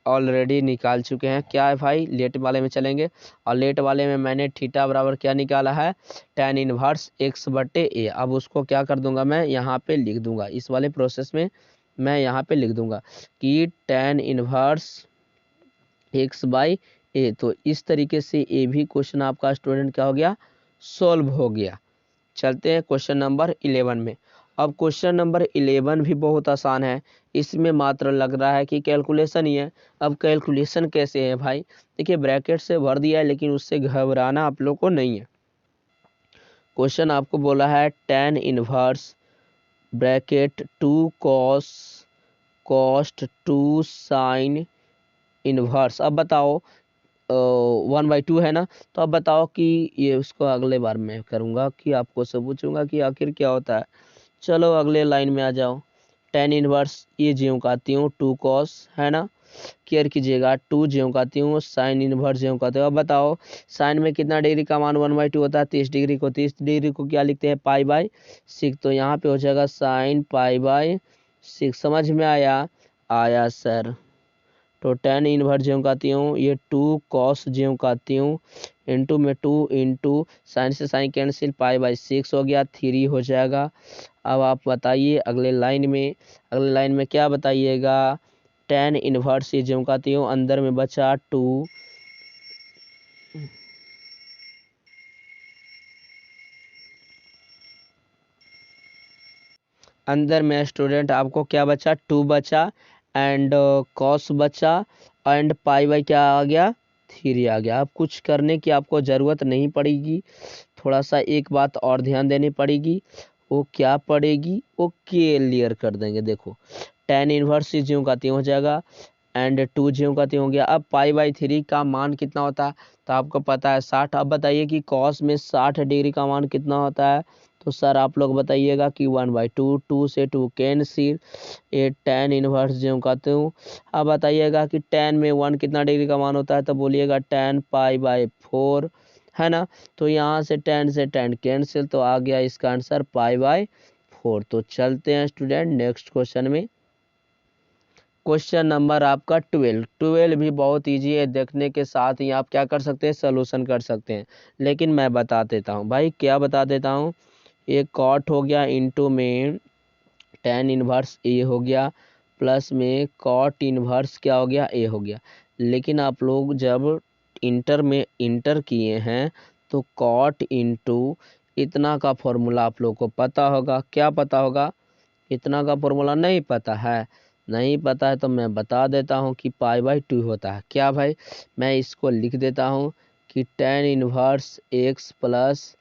ऑलरेडी निकाल चुके हैं, क्या है भाई, लेट वाले में चलेंगे, और लेट वाले में मैंने थीटा बराबर क्या निकाला है, tan इनवर्स x बटे ए। अब उसको क्या कर दूंगा, मैं यहाँ पे लिख दूंगा, इस वाले प्रोसेस में मैं यहाँ पे लिख दूंगा कि tan इनवर्स x बाई ए। तो इस तरीके से ए भी क्वेश्चन आपका स्टूडेंट क्या हो गया, सॉल्व हो गया। चलते हैं क्वेश्चन नंबर 11 में। अब क्वेश्चन नंबर 11 भी बहुत आसान है, इसमें मात्र लग रहा है कि कैलकुलेशन ही है। अब कैलकुलेशन कैसे है भाई, देखिए ब्रैकेट से भर दिया है, लेकिन उससे घबराना आप लोग को नहीं है। क्वेश्चन आपको बोला है tan inverse bracket 2 cos cost 2 sine inverse. अब बताओ 1/2 है ना, तो अब बताओ कि ये उसको अगले बार मैं करूँगा कि आपको सब पूछूंगा कि आखिर क्या होता है। चलो अगले लाइन में आ जाओ, tan इनवर्स ये ज्यों का त्यों 2 cos, है ना, केयर कीजिएगा, 2 ज्यों का त्यों साइन इनवर्स ज्यों का त्यों। अब बताओ साइन में कितना डिग्री का मान 1/2 होता है, 30 डिग्री को, 30 डिग्री को क्या लिखते हैं, π/6, तो यहाँ पे हो जाएगा साइन π/6। समझ में आया, आया सर। तो tan इनवर्स ज्यों का त्यों ये 2 cos ज्यों का त्यों इंटू में 2 इंटू साइन से साइन कैंसिल, पाई बाई 6 हो गया, 3 हो जाएगा। अब आप बताइए अगले लाइन में क्या बताइएगा, tan इनवर्स ये ज्यों का त्यों अंदर में बचा 2, अंदर में स्टूडेंट आपको क्या बचा, 2 बचा एंड कॉस बचा एंड पाई बाई क्या आ गया, 3 आ गया। अब कुछ करने की आपको ज़रूरत नहीं पड़ेगी, थोड़ा सा एक बात और ध्यान देनी पड़ेगी, वो क्या पड़ेगी, वो क्लियर कर देंगे। देखो tan इनवर्स ज्यों का त्यों हो जाएगा एंड 2 ज्यों का त्यों हो गया। अब पाई बाई 3 का मान कितना होता है, तो आपको पता है 60। अब बताइए कि कॉस में 60 डिग्री का मान कितना होता है, तो सर आप लोग बताइएगा कि 1/2, 2 से 2 कैंसिल, ये tan इनवर्स ज्यों का त्यों। अब बताइएगा कि tan में 1 कितना डिग्री का मान होता है, तो बोलिएगा tan पाई बाई 4, है ना। तो यहाँ से tan कैंसिल, तो आ गया इसका आंसर पाई बाई 4। तो चलते हैं स्टूडेंट नेक्स्ट क्वेश्चन में। क्वेश्चन नंबर आपका 12 भी बहुत इजी है, देखने के साथ ही आप क्या कर सकते हैं, सोल्यूशन कर सकते हैं। लेकिन मैं बता देता हूँ भाई, क्या बता देता हूँ, एक कॉट हो गया इंटू में tan इनवर्स ए हो गया, प्लस में कॉट इनवर्स क्या हो गया, ए हो गया। लेकिन आप लोग जब इंटर में इंटर किए हैं तो कॉट इंटू इतना का फॉर्मूला आप लोग को पता होगा। क्या पता होगा, इतना का फॉर्मूला नहीं पता है, नहीं पता है तो मैं बता देता हूँ कि पाई बाई 2 होता है। क्या भाई, मैं इसको लिख देता हूँ कि tan inverse x plus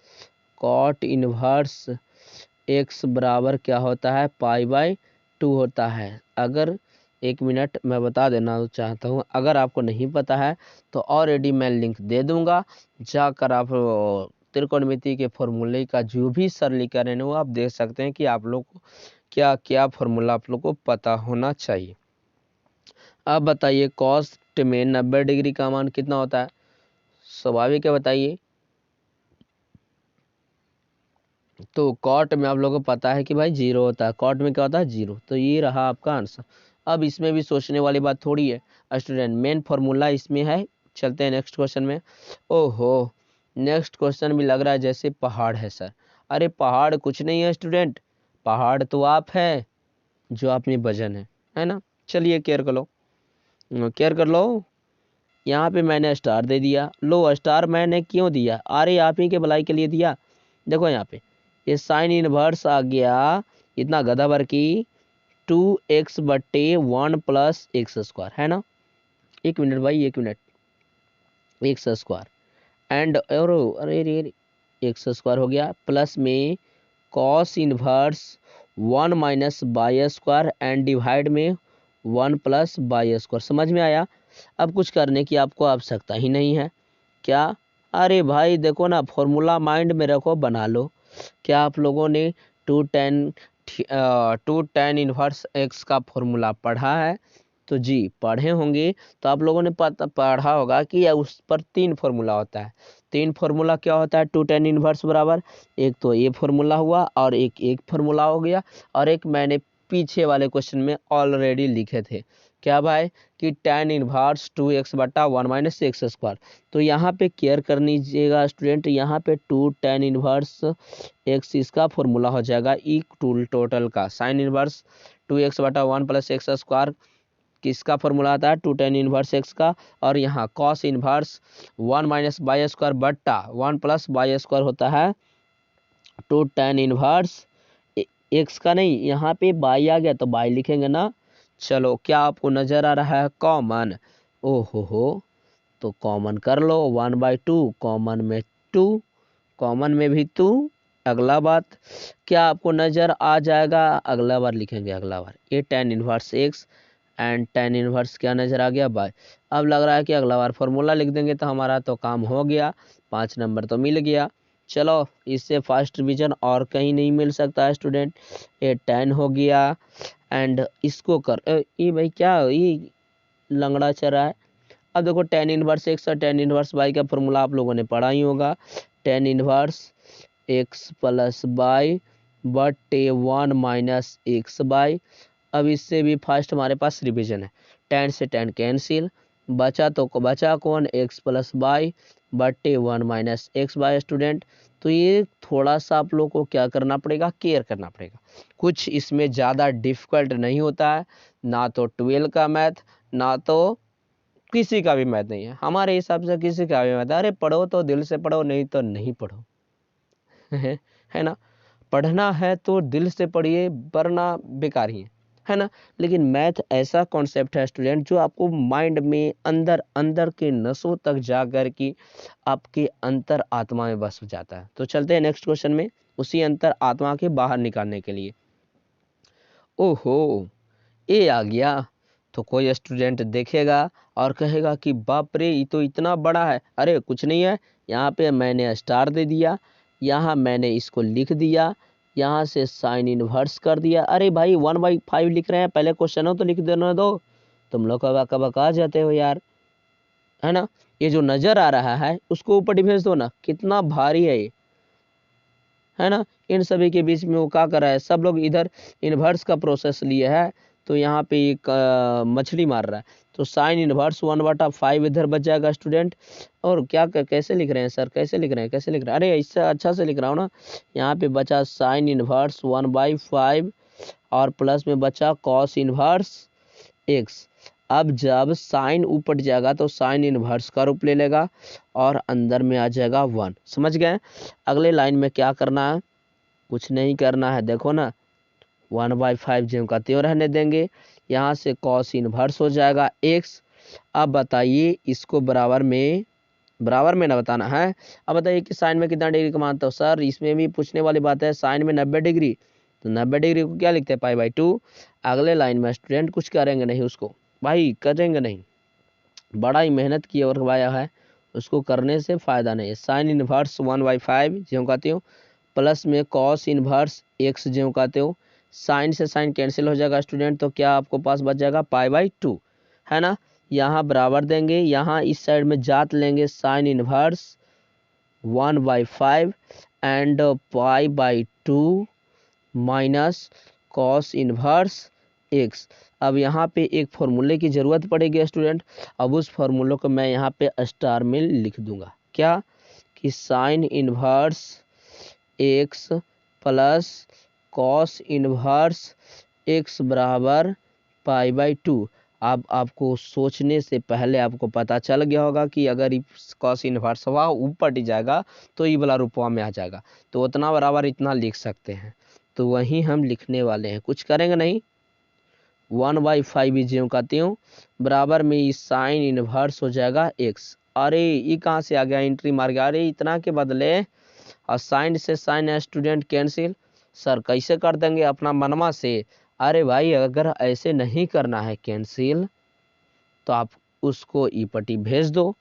cot inverse x बराबर क्या होता है, पाई बाई 2 होता है। अगर एक मिनट मैं बता देना चाहता हूँ, अगर आपको नहीं पता है तो ऑलरेडी मैं लिंक दे दूंगा, जाकर आप त्रिकोणमिति के फॉर्मूले का जो भी सरलीकरण है वो आप देख सकते हैं कि आप लोग को क्या क्या फॉर्मूला आप लोग को पता होना चाहिए। अब बताइए कॉस्ट में 90 डिग्री का मान कितना होता है, स्वाभाविक है बताइए। तो कॉट में आप लोगों को पता है कि भाई 0 होता है, कॉट में क्या होता है, 0। तो ये रहा आपका आंसर। अब इसमें भी सोचने वाली बात थोड़ी है स्टूडेंट, मेन फॉर्मूला इसमें है। चलते हैं नेक्स्ट क्वेश्चन में। ओहो, नेक्स्ट क्वेश्चन भी लग रहा है जैसे पहाड़ है सर। अरे पहाड़ कुछ नहीं है स्टूडेंट, पहाड़ तो आप है जो आप में वजन है ना। चलिए केयर कर लो, केयर कर लो। यहाँ पे मैंने स्टार दे दिया, लो स्टार मैंने क्यों दिया, अरे आप ही के भलाई के लिए दिया। देखो यहाँ पे ये साइन इनवर्स आ गया, इतना गधा भर की 2x/1 प्लस एक्स स्क्वायर, है ना। एक मिनट भाई, एक मिनट, एक्स स्क्वायर एंड और अरे रे एक्स स्क्वायर हो गया, प्लस में cos inverse 1 minus by square and divide में 1 प्लस बाई स्क्वायर। समझ में आया। अब कुछ करने की आपको आवश्यकता ही नहीं है। क्या, अरे भाई देखो ना, फॉर्मूला माइंड में रखो, बना लो। क्या आप लोगों ने टू टेन इनवर्स एक्स का फॉर्मूला पढ़ा है, तो जी पढ़े होंगे। तो आप लोगों ने पढ़ा होगा कि उस पर 3 फॉर्मूला होता है। 3 फॉर्मूला क्या होता है, टू टेन इनवर्स बराबर, एक तो ये फॉर्मूला हुआ और एक फॉर्मूला हो गया, और एक मैंने पीछे वाले क्वेश्चन में ऑलरेडी लिखे थे। क्या भाई, कि tan inverse 2x/1 minus x square. तो यहाँ पे केयर कर लीजिएगा स्टूडेंट, यहाँ पे 2 tan इनवर्स एक्स इसका फॉर्मूला हो जाएगा, ई टोटल का sine inverse 2x/1 plus x square किसका फॉर्मूला आता है, 2 tan इनवर्स एक्स का। और यहाँ cos inverse 1 minus by square बट्टा 1 प्लस बाई स्क्वायर होता है 2 tan इनवर्स एक्स का। नहीं, यहाँ पे बाई आ गया तो बाई लिखेंगे ना। चलो, क्या आपको नजर आ रहा है कॉमन, ओहो हो, तो कॉमन कर लो, 1/2 कॉमन में 2, कॉमन में भी 2। अगला बात, क्या आपको नजर आ जाएगा, अगला बार लिखेंगे, अगला बार ये tan inverse x and tan inverse क्या नजर आ गया, बाय। अब लग रहा है कि अगला बार फॉर्मूला लिख देंगे तो हमारा तो काम हो गया, 5 नंबर तो मिल गया। चलो, इससे फर्स्ट डिवीजन और कहीं नहीं मिल सकता है स्टूडेंट। ये 10 हो गया एंड इसको कर ये भाई क्या ये लंगड़ा चरा है। अब देखो tan इनवर्स एक्स और tan इनवर्स बाई का फॉर्मूला आप लोगों ने पढ़ा ही होगा, tan inverse x plus by बटे 1 माइनस एक्स बाई। अब इससे भी फर्स्ट हमारे पास रिवीजन है, tan से tan कैंसिल, बचा तो बचा कौन, एक्स प्लस बाई बटे 1 माइनस एक्स बाय स्टूडेंट। तो ये थोड़ा सा आप लोग को क्या करना पड़ेगा, केयर करना पड़ेगा। कुछ इसमें ज़्यादा डिफिकल्ट नहीं होता है, ना तो 12 का मैथ, ना तो किसी का भी मैथ नहीं है। हमारे हिसाब से किसी का भी मैथ है। अरे पढ़ो तो दिल से पढ़ो, नहीं तो नहीं पढ़ो। है ना, पढ़ना है तो दिल से पढ़िए, वरना बेकार ही है ना। लेकिन मैथ ऐसा कॉन्सेप्ट है स्टूडेंट, जो आपको माइंड में अंदर अंदर के नसों तक जा कर के आपके अंतर आत्मा में बस जाता है। तो चलते हैं नेक्स्ट क्वेश्चन में, उसी अंतर आत्मा के बाहर निकालने के लिए। ओहो, ए आ गया तो कोई स्टूडेंट देखेगा और कहेगा कि बाप रे, ये तो इतना बड़ा है। अरे कुछ नहीं है, यहाँ पे मैंने स्टार दे दिया, यहाँ मैंने इसको लिख दिया, यहाँ से साइन इनवर्स कर दिया। अरे भाई 1/5 लिख रहे हैं, पहले क्वेश्चन हो तो लिख देना दो। तुम लोग कब बका जाते हो यार, है ना। ये जो नजर आ रहा है उसको ऊपर भेज दो ना, कितना भारी है ये, है ना। इन सभी के बीच में वो क्या कर रहा है, सब लोग इधर इन्वर्स का प्रोसेस लिए है, तो यहाँ पे एक मछली मार रहा है। तो साइन इनवर्स 1/5 इधर बच जाएगा स्टूडेंट। और क्या कैसे लिख रहे हैं सर, कैसे लिख रहे हैं, कैसे लिख रहे हैं, अरे इससे अच्छा से लिख रहा हूँ ना। यहाँ पे बचा साइन इनवर्स 1/5 और प्लस में बचा कॉस इनवर्स एक्स। अब जब साइन ऊपर जाएगा तो साइन इनवर्स का रूप ले लेगा और अंदर में आ जाएगा 1। समझ गए। अगले लाइन में क्या करना है, कुछ नहीं करना है, देखो ना 1/5 ज्यों का त्यों रहने देंगे। यहाँ से कॉस इनवर्स हो जाएगा x। अब बताइए इसको बराबर में ना बताना है। अब बताइए कि साइन में कितना डिग्री का मानते हो सर, इसमें भी पूछने वाली बात है। साइन में 90 डिग्री, तो 90 डिग्री को क्या लिखते हैं, π/2। अगले लाइन में स्टूडेंट कुछ करेंगे नहीं, उसको भाई करेंगे नहीं, बड़ा ही मेहनत किया और करवाया है, उसको करने से फायदा नहीं है। साइन इनवर्स 1/5 ज्यों का त्यों, प्लस में कॉस इनवर्स x ज्यों का त्यों। साइन से साइन कैंसिल हो जाएगा स्टूडेंट, तो क्या आपको पास बच जाएगा π/2, है ना। यहाँ बराबर देंगे, यहाँ इस साइड में जात लेंगे sine inverse 1/5 and π/2 minus cos inverse x। अब यहाँ पे एक फॉर्मूले की ज़रूरत पड़ेगी स्टूडेंट। अब उस फॉर्मूले को मैं यहाँ पे स्टार में लिख दूंगा, क्या कि sine inverse x plus cos inverse x बराबर π/2। अब आपको सोचने से पहले आपको पता चल गया होगा कि अगर कॉस इनवर्स हुआ ऊपर जाएगा तो ये वाला रूपवा में आ जाएगा, तो उतना बराबर इतना लिख सकते हैं। तो वही हम लिखने वाले हैं, कुछ करेंगे नहीं। 1/5 ज्यों का त्यों बराबर में इस साइन इनवर्स हो जाएगा x। अरे ये कहाँ से आ गया, एंट्री मार गया। अरे इतना के बदले और साइन से साइन स्टूडेंट कैंसिल, सर कैसे कर देंगे अपना मनवा से। अरे भाई अगर ऐसे नहीं करना है कैंसिल, तो आप उसको ई पट्टी भेज दो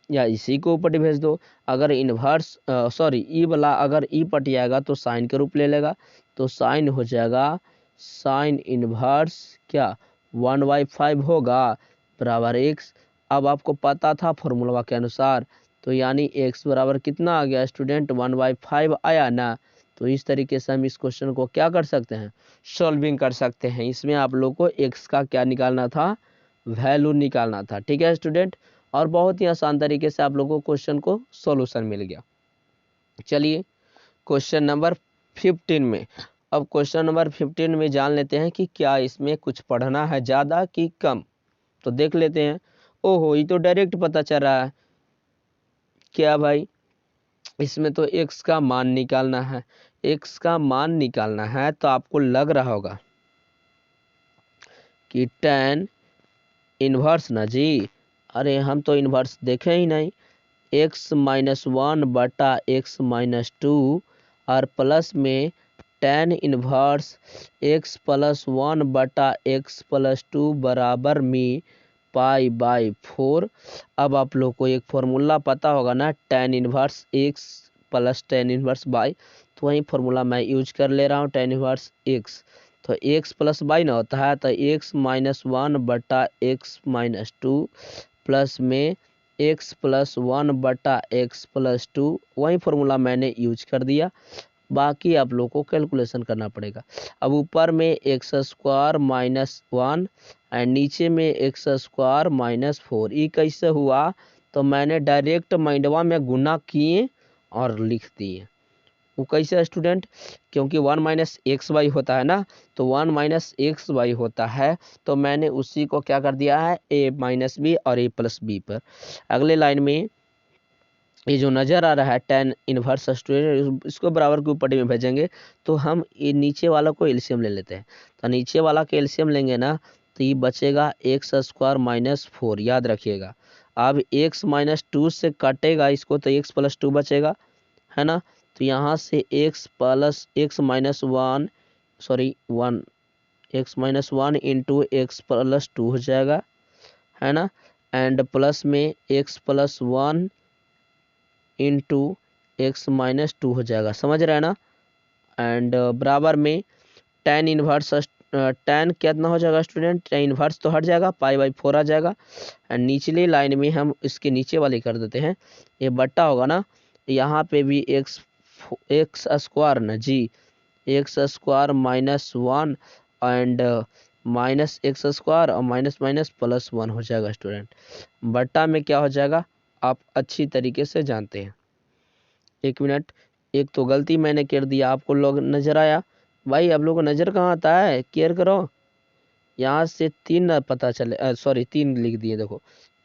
या इसी को ऊपर भेज दो। अगर इन्वर्स सॉरी ई वाला अगर ई पट आएगा तो साइन के रूप ले लेगा, तो साइन हो जाएगा साइन इन्वर्स क्या 1/5 होगा बराबर x। अब आपको पता था फॉर्मूला के अनुसार, तो यानी x बराबर कितना आ गया स्टूडेंट, 1/5 आया ना। तो इस तरीके से हम इस क्वेश्चन को क्या कर सकते हैं, सॉल्विंग कर सकते हैं। इसमें आप लोग को x का क्या निकालना था, वैल्यू निकालना था। ठीक है स्टूडेंट, और बहुत ही आसान तरीके से आप लोगों को क्वेश्चन को सॉल्यूशन मिल गया। चलिए क्वेश्चन नंबर 15 में, अब क्वेश्चन नंबर 15 में जान लेते हैं कि क्या इसमें कुछ पढ़ना है ज़्यादा कि कम। तो देख लेते हैं। ओहो, ये तो डायरेक्ट पता चल रहा है। क्या भाई, इसमें तो x का मान निकालना है। x का मान निकालना है तो आपको लग रहा होगा कि tan इनवर्स ना जी। अरे हम तो इन्वर्स देखे ही नहीं। x-1/x-2 और प्लस में tan इनवर्स x+1/x+2 बराबर में π/4। अब आप लोग को एक फॉर्मूला पता होगा ना, tan inverse x plus tan inverse y। तो वही फॉर्मूला मैं यूज कर ले रहा हूँ, tan इनवर्स x। तो x प्लस y ना होता है, तो x-1/x-2 प्लस में x+1/x+2, वही फॉर्मूला मैंने यूज कर दिया। बाकी आप लोग को कैलकुलेशन करना पड़ेगा। अब ऊपर में x² - 1 एंड नीचे में x² - 4। ये कैसे हुआ, तो मैंने डायरेक्ट माइंडवा में गुना किए और लिख दिए। वो कैसे स्टूडेंट, क्योंकि 1 माइनस एक्स वाई होता है ना, तो 1 माइनस एक्स वाई होता है, तो मैंने उसी को क्या कर दिया है ए माइनस बी और ए प्लस बी पर। अगले लाइन में ये जो नज़र आ रहा है tan इनवर्स स्टूडेंट, इसको बराबर की ऊपर में भेजेंगे, तो हम ये नीचे वाला को एलसीएम ले लेते हैं। तो नीचे वाला के एलसीएम लेंगे ना, तो ये बचेगा एक्स स्क्वायर माइनस 4, याद रखिएगा। अब एक्स माइनस 2 से कटेगा इसको, तो एक्स प्लस 2 बचेगा, है ना। तो यहाँ से x plus x minus 1 sorry 1 x minus 1 into x plus 2 हो जाएगा, है ना। एंड प्लस में x plus 1 into x minus 2 हो जाएगा, समझ रहे हैं ना। एंड बराबर में tan इनवर्स tan कितना हो जाएगा स्टूडेंट, tan इनवर्स तो हट जाएगा, पाई बाई 4 आ जाएगा। एंड निचली लाइन में हम इसके नीचे वाली कर देते हैं, ये बट्टा होगा ना, यहाँ पे भी एक्स स्क्वायर ना जी, x square minus 1 and minus x square और माइनस माइनस प्लस 1 हो जाएगा स्टूडेंट। बट्टा में क्या हो जाएगा आप अच्छी तरीके से जानते हैं। एक मिनट, एक तो गलती मैंने कर दिया, आपको लोग नज़र आया भाई, आप लोग को नज़र कहाँ आता है, केयर करो। यहाँ से 3 ना पता चले, सॉरी 3 लिख दिए, देखो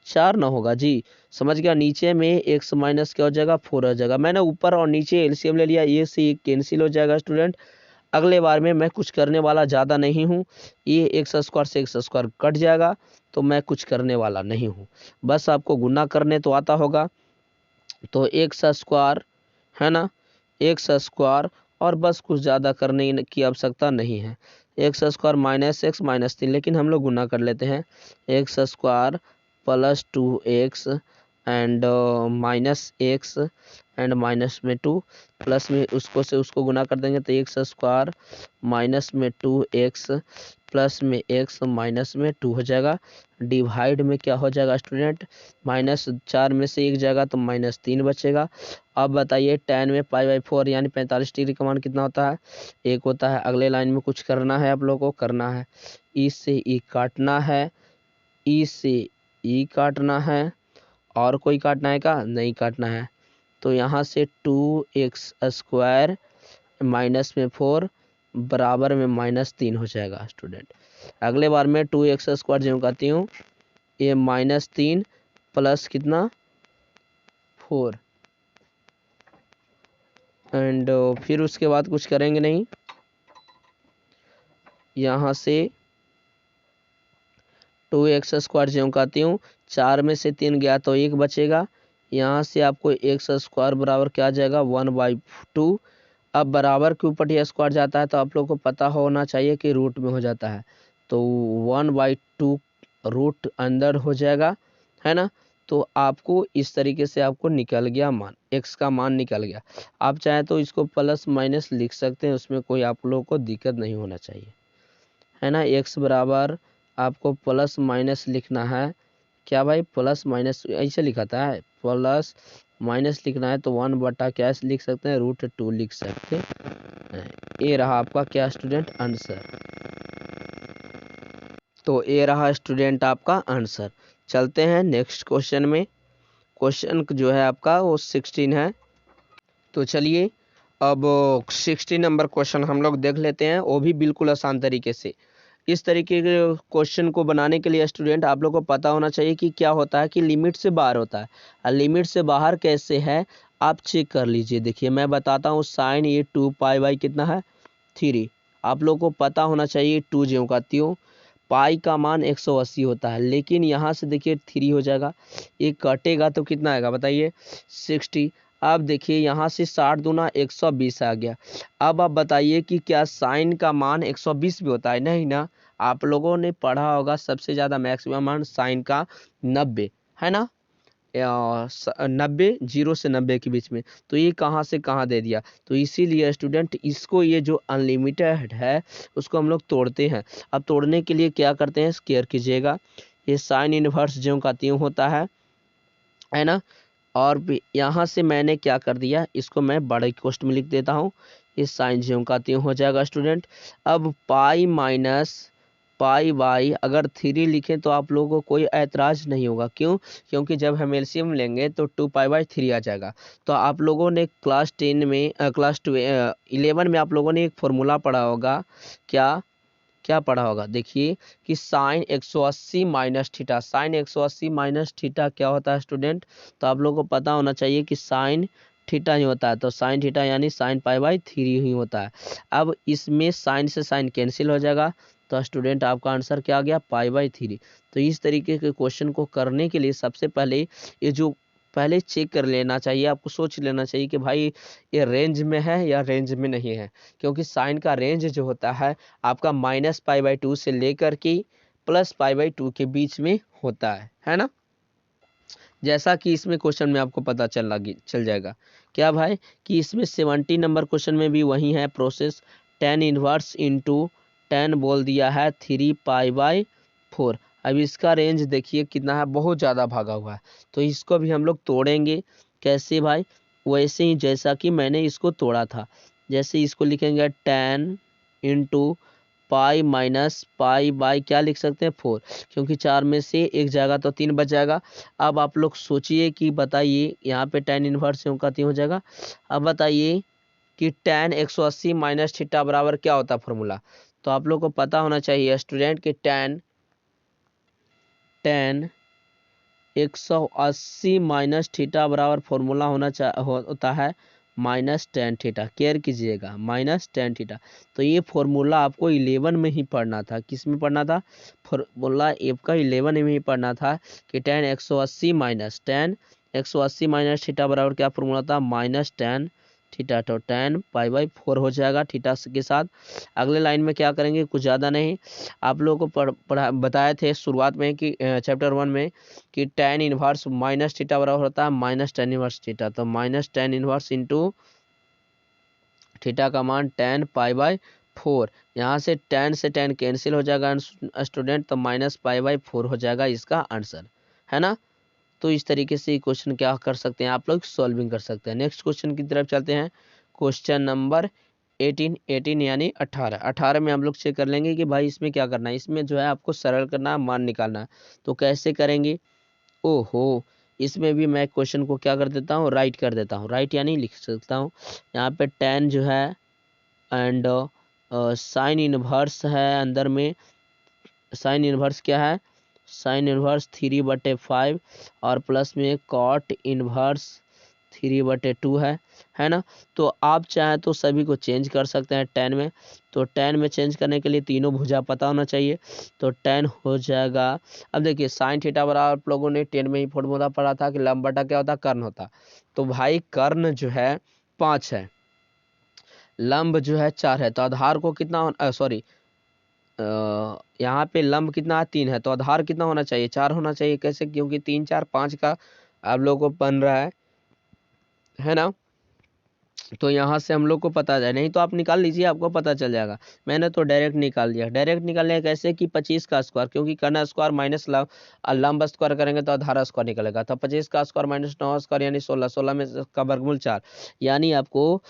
4 ना होगा जी, समझ गया। नीचे में एक्स माइनस क्या हो जाएगा 4 हो जाएगा। मैंने ऊपर और नीचे एलसीएम ले लिया, ये से कैंसिल हो जाएगा स्टूडेंट। अगले बार में मैं कुछ करने वाला ज़्यादा नहीं हूँ, ये एक्स स्क्वायर से एक्स स्क्वायर कट जाएगा, तो मैं कुछ करने वाला नहीं हूँ। बस आपको गुना करने तो आता होगा, तो एक्स स्क्वायर, है ना, एक्स स्क्वायर, और बस कुछ ज़्यादा करने की आवश्यकता नहीं है। X square minus x minus 3, लेकिन हम लोग गुना कर लेते हैं, x square plus 2x and minus x and minus में 2, प्लस में उसको से उसको गुना कर देंगे, तो एक्स स्क्वायर माइनस में 2x प्लस में x माइनस में 2 हो जाएगा। डिवाइड में क्या हो जाएगा स्टूडेंट, माइनस 4 में से 1 जाएगा तो माइनस 3 बचेगा। अब बताइए tan में पाई बाई 4 यानी 45 डिग्री का मान कितना होता है, 1 होता है। अगले लाइन में कुछ करना है आप लोगों को, करना है ई से ई काटना है, ई से ई काटना है, और कोई काटना है का नहीं काटना है। तो यहाँ से 2x स्क्वायर माइनस में 4 बराबर में माइनस 3 हो जाएगा स्टूडेंट। अगले बार में 2x स्क्वायर जो कहती हूँ, ये माइनस 3 प्लस कितना 4, एंड फिर उसके बाद कुछ करेंगे नहीं। यहाँ से 2x स्क्वायर जो कहती हूँ, 4 में से 3 गया तो 1 बचेगा। यहाँ से आपको एक्स स्क्वायर बराबर क्या आ जाएगा 1/2। अब बराबर के ऊपर ये स्क्वायर जाता है, तो आप लोग को पता होना चाहिए कि रूट में हो जाता है, तो 1/2 रूट अंदर हो जाएगा, है ना। तो आपको इस तरीके से आपको निकल गया मान, एक्स का मान निकल गया। आप चाहें तो इसको प्लस माइनस लिख सकते हैं, उसमें कोई आप लोगों को दिक्कत नहीं होना चाहिए, है ना। एक्स बराबर आपको प्लस माइनस लिखना है, क्या भाई प्लस माइनस ऐसे लिखा था है, प्लस माइनस लिखना है तो 1/, क्या लिख सकते हैं √2 लिख सकते हैं। ये रहा आपका क्या स्टूडेंट आंसर, तो ये रहा स्टूडेंट आपका आंसर। चलते हैं नेक्स्ट क्वेश्चन में। क्वेश्चन जो है आपका वो 16 है, तो चलिए अब 16 नंबर क्वेश्चन हम लोग देख लेते हैं, वो भी बिल्कुल आसान तरीके से। इस तरीके के क्वेश्चन को बनाने के लिए स्टूडेंट आप लोग को पता होना चाहिए कि क्या होता है कि लिमिट से बाहर होता है, और लिमिट से बाहर कैसे है आप चेक कर लीजिए। देखिए मैं बताता हूँ, साइन ये 2π/, कितना है 3। आप लोग को पता होना चाहिए 2 ज्यों का त्यों, पाई का मान 180 होता है, लेकिन यहाँ से देखिए 3 हो जाएगा, ये कटेगा तो कितना आएगा बताइए 60। अब देखिए यहाँ से 60 दूना 120 आ गया। अब आप बताइए कि क्या साइन का मान 120 भी होता है, नहीं ना। आप लोगों ने पढ़ा होगा सबसे ज़्यादा मैक्सिमम मान साइन का 90, है ना, 90, 0 से 90 के बीच में। तो ये कहाँ से कहाँ दे दिया, तो इसीलिए स्टूडेंट इसको ये जो अनलिमिटेड है उसको हम लोग तोड़ते हैं। अब तोड़ने के लिए क्या करते हैं, स्क्वायर कीजिएगा, ये साइन इनवर्स ज्यों का त्यों होता है ना। और यहाँ से मैंने क्या कर दिया, इसको मैं बड़े कोष्ठ में लिख देता हूँ, इस साइन ज्यों का त्यों हो जाएगा स्टूडेंट। अब पाई माइनस पाई बाई अगर 3 लिखें तो आप लोगों को कोई ऐतराज़ नहीं होगा। क्यों? क्योंकि जब हम एलसीएम लेंगे तो 2 पाई बाई 3 आ जाएगा। तो आप लोगों ने क्लास 10 में क्लास 11 में आप लोगों ने एक फॉर्मूला पढ़ा होगा। क्या पढ़ा होगा? देखिए कि sine 180 minus theta, sine 180 minus theta क्या होता है स्टूडेंट? तो आप लोगों को पता होना चाहिए कि साइन थीटा ही होता है। तो साइन थीटा यानी साइन पाई बाई 3 ही होता है। अब इसमें साइन से साइन कैंसिल हो जाएगा, तो स्टूडेंट आपका आंसर क्या आ गया? Pi by 3। तो इस तरीके के क्वेश्चन को करने के लिए सबसे पहले ये जो पहले चेक कर लेना चाहिए, आपको सोच लेना चाहिए कि भाई ये रेंज में है या रेंज में नहीं है। क्योंकि साइन का रेंज जो होता है आपका -π/2 से लेकर के +π/2 के बीच में होता है ना। जैसा कि इसमें क्वेश्चन में आपको पता चल जाएगा क्या भाई कि इसमें 70 नंबर क्वेश्चन में भी वही है process. tan inverse into tan बोल दिया है 3π/4। अब इसका रेंज देखिए कितना है, बहुत ज़्यादा भागा हुआ है। तो इसको भी हम लोग तोड़ेंगे। कैसे भाई? वैसे ही जैसा कि मैंने इसको तोड़ा था। जैसे इसको लिखेंगे tan into pi minus pi by क्या लिख सकते हैं? 4, क्योंकि 4 में से एक जाएगा तो 3 बच जाएगा। अब आप लोग सोचिए कि बताइए यहाँ पे tan इनवर्स क्यों कहती हो जाएगा। अब बताइए कि tan 180 माइनस थीटा बराबर क्या होता है फॉर्मूला? तो आप लोग को पता होना चाहिए स्टूडेंट कि tan 180 माइनस थीटा बराबर फॉर्मूला होता है माइनस tan थीटा। केयर कीजिएगा, माइनस tan थीटा। तो ये फॉर्मूला आपको 11 में ही पढ़ना था। किस में पढ़ना था? फॉर्मूला आपका 11 में ही पढ़ना था कि tan 180 माइनस थीटा बराबर क्या फॉर्मूला था? Minus tan theta. तो tan π/4 हो जाएगा थीटा के साथ। अगले लाइन में क्या करेंगे? कुछ ज़्यादा नहीं, आप लोगों को बताए थे शुरुआत में कि चैप्टर 1 में कि tan इनवर्स माइनस थीटा बराबर होता है माइनस tan इनवर्स थीटा। तो minus tan inverse into theta का मान tan π/4। यहाँ से tan से tan कैंसिल हो जाएगा स्टूडेंट, तो -π/4 हो जाएगा इसका आंसर, है ना। तो इस तरीके से क्वेश्चन क्या कर सकते हैं आप लोग? सॉल्विंग कर सकते हैं। नेक्स्ट क्वेश्चन की तरफ चलते हैं। क्वेश्चन नंबर 18 यानी 18 में हम लोग चेक कर लेंगे कि भाई इसमें क्या करना है। इसमें जो है आपको सरल करना है, मान निकालना है। तो कैसे करेंगे? ओहो, इसमें भी मैं क्वेश्चन को क्या कर देता हूँ? राइट कर देता हूँ। राइट यानी लिख सकता हूँ। यहाँ पे tan जो है एंड साइन इनवर्स है, अंदर में साइन इनवर्स क्या है? साइन इनवर्स 3/5 और प्लस में कॉट इनवर्स 3/2 है ना। तो आप चाहें तो सभी को चेंज कर सकते हैं tan में। तो tan में चेंज करने के लिए तीनों भुजा पता होना चाहिए। तो tan हो जाएगा, अब देखिए साइन थीटा बराबर आप लोगों ने 10 में ही फॉर्मूला पढ़ा था कि लंब बटा क्या होता? कर्ण होता। तो भाई कर्ण जो है 5 है, लंब जो है 4 है। तो आधार को कितना सॉरी यहाँ पे लंब कितना है? 3 है। तो आधार कितना होना चाहिए? 4 होना चाहिए। कैसे? क्योंकि 3 4 5 का आप लोगों को बन रहा है ना। तो यहाँ से हम लोग को पता है, नहीं तो आप निकाल लीजिए, आपको पता चल जाएगा। मैंने तो डायरेक्ट निकाल दिया। डायरेक्ट निकालने कैसे कि 25 का स्क्वायर, क्योंकि कर्ण स्क्वायर माइनस लंब स्क्वायर करेंगे तो आधार स्क्वायर निकलेगा। तो 25 का स्क्वायर माइनस 9 स्क्वायर यानी 16, 16 में का वर्गमूल 4, यानी आपको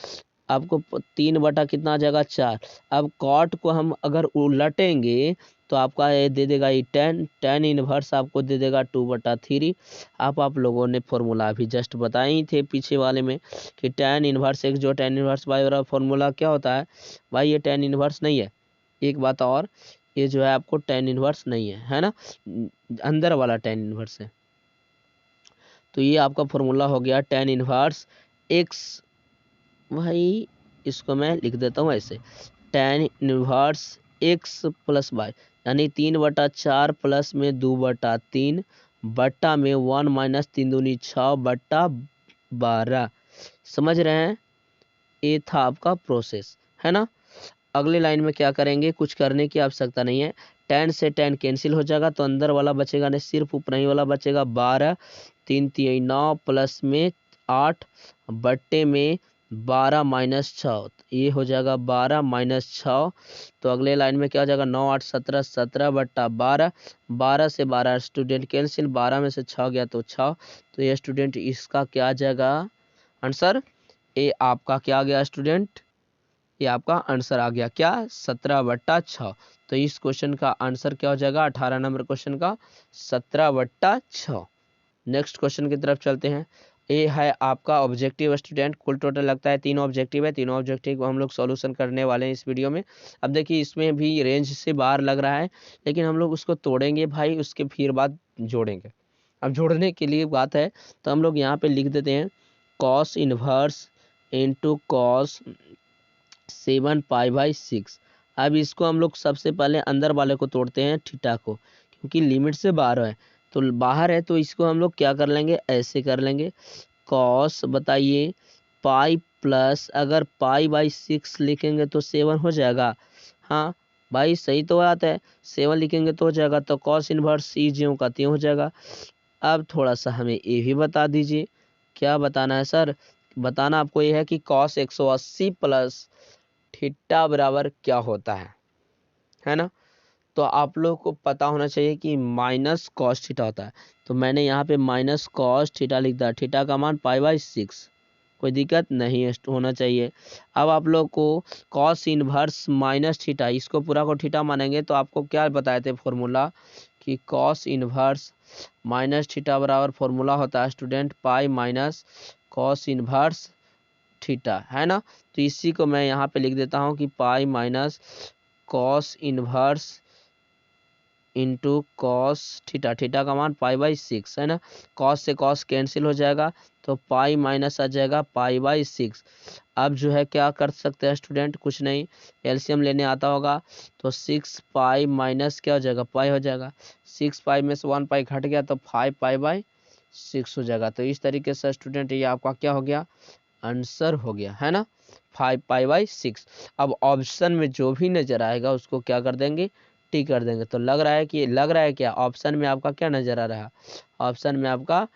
3 बटा कितना आ जाएगा? 4। अब कॉट को हम अगर उलटेंगे तो आपका ये दे देगा ये tan इनवर्स आपको दे देगा 2/3। आप लोगों ने फॉर्मूला अभी जस्ट बताए ही थे पीछे वाले में कि tan इनवर्स x जो tan इनवर्स y वाला फॉर्मूला क्या होता है भाई? ये tan इनवर्स नहीं है। एक बात और, ये जो है आपको tan इनवर्स नहीं है ना, अंदर वाला tan इनवर्स है। तो ये आपका फॉर्मूला हो गया tan इनवर्स x। भाई इसको मैं लिख देता हूँ ऐसे, tan inverse x plus y यानी 3/4 प्लस में 2/3 बट्टा में 1 माइनस 3 दूनी 6/12। समझ रहे हैं? ये था आपका प्रोसेस, है ना। अगले लाइन में क्या करेंगे? कुछ करने की आवश्यकता नहीं है। tan से tan कैंसिल हो जाएगा तो अंदर वाला बचेगा नहीं, सिर्फ ऊपर ही वाला बचेगा। 12 3 3 9 प्लस में 8 बट्टे में 12 माइनस 6, ये हो जाएगा 12 माइनस 6। तो अगले लाइन में क्या हो जाएगा? 9 8 17, 17/12। 12 से 12 स्टूडेंट कैंसिल, 12 में से 6 गया तो 6। तो ये स्टूडेंट इसका क्या आ जाएगा आंसर? ये आपका क्या आ गया स्टूडेंट? ये आपका आंसर आ गया क्या 17/6। तो इस क्वेश्चन का आंसर क्या हो जाएगा 18 नंबर क्वेश्चन का 17/6। नेक्स्ट क्वेश्चन की तरफ चलते हैं। ये है आपका ऑब्जेक्टिव स्टूडेंट। कुल टोटल लगता है 3 ऑब्जेक्टिव है। तीनों ऑब्जेक्टिव को हम लोग सॉल्यूशन करने वाले हैं इस वीडियो में। अब देखिए इसमें भी रेंज से बाहर लग रहा है, लेकिन हम लोग उसको तोड़ेंगे भाई, उसके फिर बाद जोड़ेंगे। अब जोड़ने के लिए बात है तो हम लोग यहाँ पे लिख देते हैं कॉस इनवर्स इंटू कॉस 7π/6। अब इसको हम लोग सबसे पहले अंदर वाले को तोड़ते हैं थीटा को, क्योंकि लिमिट से बाहर है। तो बाहर है तो इसको हम लोग क्या कर लेंगे, ऐसे कर लेंगे कॉस बताइए पाई प्लस, अगर π/6 लिखेंगे तो 7 हो जाएगा। हाँ भाई सही तो बात है, 7 लिखेंगे तो हो जाएगा। तो कॉस इनवर्स ई ज्यों का त्यों हो जाएगा। अब थोड़ा सा हमें ये भी बता दीजिए, क्या बताना है सर? बताना आपको ये है कि कॉस 180 प्लस थीटा बराबर क्या होता है ना? तो आप लोग को पता होना चाहिए कि माइनस कॉस थीटा होता है। तो मैंने यहाँ पे माइनस कॉस थीटा लिख दिया। थीटा का मान π/6, कोई दिक्कत नहीं होना चाहिए। अब आप लोग को कॉस इनवर्स माइनस थीटा, इसको पूरा को थीटा मानेंगे तो आपको क्या बताए थे फॉर्मूला कि कॉस इनवर्स माइनस थीटा बराबर फॉर्मूला होता है student pi minus cos inverse theta, है ना? तो इसी को मैं यहाँ पे लिख देता हूँ कि pi minus cos inverse into cos theta. Theta का मान π/6 है ना। कॉस से कॉस कैंसिल हो जाएगा तो पाई माइनस आ जाएगा π/6। अब जो है क्या कर सकते हैं स्टूडेंट, कुछ नहीं, एलसीएम लेने आता होगा तो 6π माइनस क्या हो जाएगा, पाई हो जाएगा। 6π में से 1 पाई घट गया तो 5π/6 हो जाएगा। तो इस तरीके से स्टूडेंट ये आपका क्या हो गया, आंसर हो गया, है ना, 5π/6। अब ऑप्शन में जो भी नजर आएगा उसको क्या कर देंगे, टी कर देंगे। तो लग रहा है क्या ऑप्शन में आपका क्या नजर आ रहा है, ऑप्शन में आपका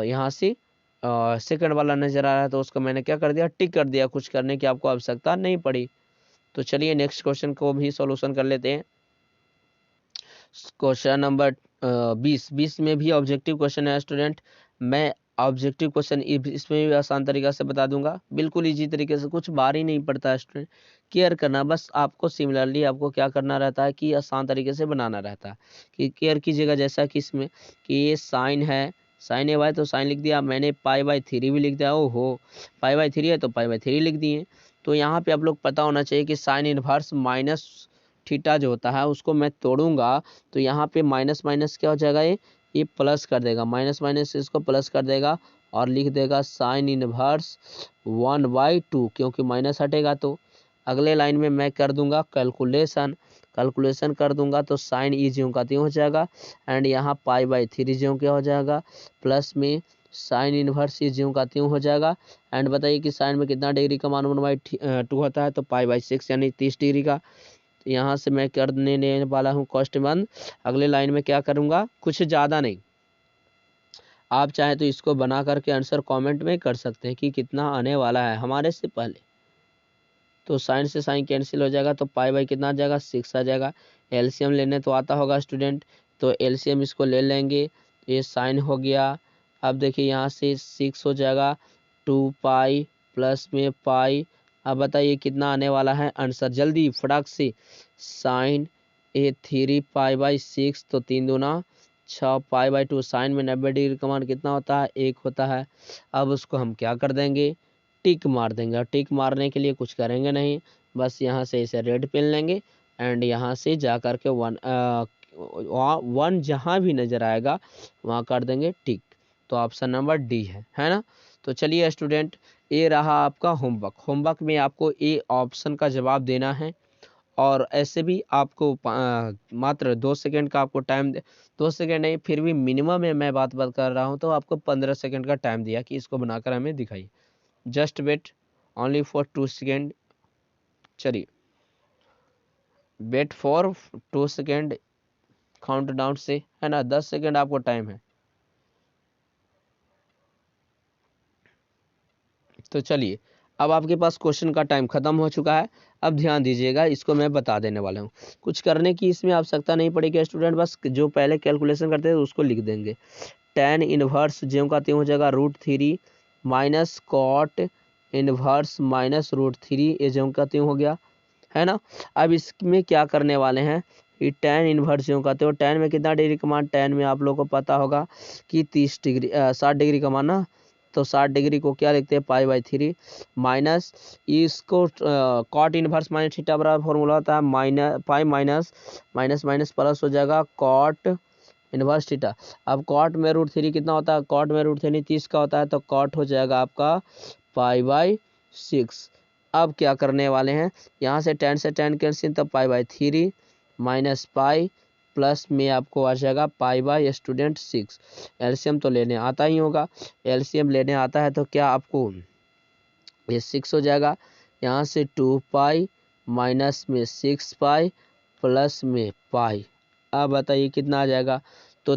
यहाँ से सेकंड वाला नजर आ रहा है, तो उसको मैंने क्या कर दिया, टिक कर दिया। कुछ करने की आपको आवश्यकता नहीं पड़ी। तो चलिए नेक्स्ट क्वेश्चन को भी सॉल्यूशन कर लेते हैं। क्वेश्चन नंबर 20 में भी ऑब्जेक्टिव क्वेश्चन है स्टूडेंट। मैं ऑब्जेक्टिव क्वेश्चन इसमें भी आसान तरीका से बता दूंगा, बिल्कुल इजी तरीके से, कुछ बार ही नहीं पड़ता है स्टूडेंट। केयर करना बस आपको, सिमिलरली आपको क्या करना रहता है कि आसान तरीके से बनाना रहता है कि केयर कीजिएगा। जैसा कि इसमें कि ये साइन है, साइन है भाई तो साइन लिख दिया मैंने, π/3 भी लिख दिया। ओहो π/3 है तो π/3 लिख दिए। तो यहाँ पे आप लोग पता होना चाहिए कि साइन इनवर्स माइनस थीटा जो होता है उसको मैं तोड़ूंगा तो यहाँ पे माइनस माइनस क्या हो जाएगा, ये प्लस कर देगा, माइनस माइनस इसको प्लस कर देगा और लिख देगा साइन इनवर्स 1/2, क्योंकि माइनस हटेगा। तो अगले लाइन में मैं कर दूंगा कैलकुलेशन कर दूंगा तो साइन ई ज्यों का त्यों हो जाएगा एंड यहाँ π/3 ज्यों क्या हो जाएगा, प्लस में साइन इनवर्स ई ज्यों का त्यों हो जाएगा। एंड बताइए कि साइन में कितना डिग्री का मान 1/2 होता है, तो π/6 यानी 30 डिग्री का। यहाँ से मैं करने वाला हूँ कॉस्ट बंद। अगले लाइन में क्या करूँगा, कुछ ज़्यादा नहीं, आप चाहे तो इसको बना करके आंसर कमेंट में कर सकते हैं कि कितना आने वाला है हमारे से पहले। तो साइन से साइन कैंसिल हो जाएगा तो π/, कितना आ जाएगा, 6 आ जाएगा। एलसीएम लेने तो आता होगा स्टूडेंट, तो एलसीएम इसको ले लेंगे। ये साइन हो गया। अब देखिए यहाँ से 6 हो जाएगा, 2π प्लस में पाई। अब बताइए कितना आने वाला है आंसर, जल्दी फटाक से। साइन ए 3π/6 तो 3 दूना 6 π/2। साइन में 90 डिग्री का मान कितना होता है, 1 होता है। अब उसको हम क्या कर देंगे, टिक मार देंगे। और टिक मारने के लिए कुछ करेंगे नहीं, बस यहाँ से इसे रेड पेन लेंगे एंड यहाँ से जा कर के 1 जहाँ भी नजर आएगा वहाँ कर देंगे टिक। तो ऑप्शन नंबर डी है ना। तो चलिए स्टूडेंट, ये रहा आपका होमवर्क में आपको ए ऑप्शन का जवाब देना है। और ऐसे भी आपको मात्र 2 सेकंड का आपको टाइम 2 सेकंड नहीं, फिर भी मिनिमम में मैं बात कर रहा हूँ तो आपको 15 सेकंड का टाइम दिया कि इसको बनाकर हमें दिखाइए। Just wait only for 2 second. चलिए wait for 2 second count down से, है ना, 10 सेकेंड आपको टाइम है। तो चलिए अब आपके पास क्वेश्चन का टाइम खत्म हो चुका है। अब ध्यान दीजिएगा, इसको मैं बता देने वाला हूँ, कुछ करने की इसमें आवश्यकता नहीं पड़ेगी स्टूडेंट, बस जो पहले कैलकुलेशन करते हैं उसको लिख देंगे। tan इनवर्स ज्यों का त्यों हो जाएगा √3 minus cot inverse minus root 3 ये जो का त्यों हो गया है ना। अब इसमें क्या करने वाले हैं, ये tan इनवर्स जो कहते हो, tan में कितना डिग्री का मान, tan में आप लोगों को पता होगा कि 30 डिग्री 60 डिग्री का मान ना, तो 60 डिग्री को क्या लिखते हैं π/3 माइनस इसको कॉट इनवर्स माइनस थीटा बराबर फॉर्मूला होता है minus pi minus minus minus plus हो जाएगा कॉट इनवर्स थीटा। अब कॉट में रूट 3 कितना होता है, कॉट में रूट 3 30 का होता है, तो कॉट हो जाएगा आपका π/6। अब क्या करने वाले हैं, यहाँ से tan कैंसिल, तो π/3 माइनस पाई प्लस में आपको आ जाएगा π/6। एलसीएम तो लेने आता ही होगा, एलसीएम लेने आता है तो क्या आपको ये 6 हो जाएगा, यहाँ से 2 पाई माइनस में 6 पाई प्लस में पाई। अब बताइए कितना आ जाएगा, तो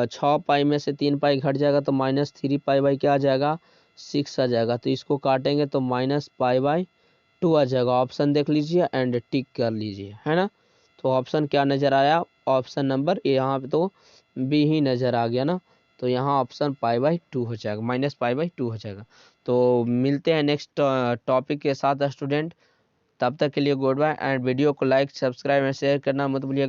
6 पाई में से 3 पाई घट जाएगा तो -3 पाई क्या आ जाएगा 6 आ जाएगा। तो इसको काटेंगे तो -π/2 आ जाएगा। ऑप्शन देख लीजिए एंड टिक कर लीजिए, है ना। तो ऑप्शन क्या नज़र आया, ऑप्शन नंबर यहाँ पे तो बी ही नज़र आ गया ना, तो यहाँ ऑप्शन π/2 हो जाएगा, -π/2 हो जाएगा। तो मिलते हैं नेक्स्ट टॉपिक के साथ स्टूडेंट, तब तक के लिए गुड बाय एंड वीडियो को लाइक सब्सक्राइब एंड शेयर करना मत भूलिएगा।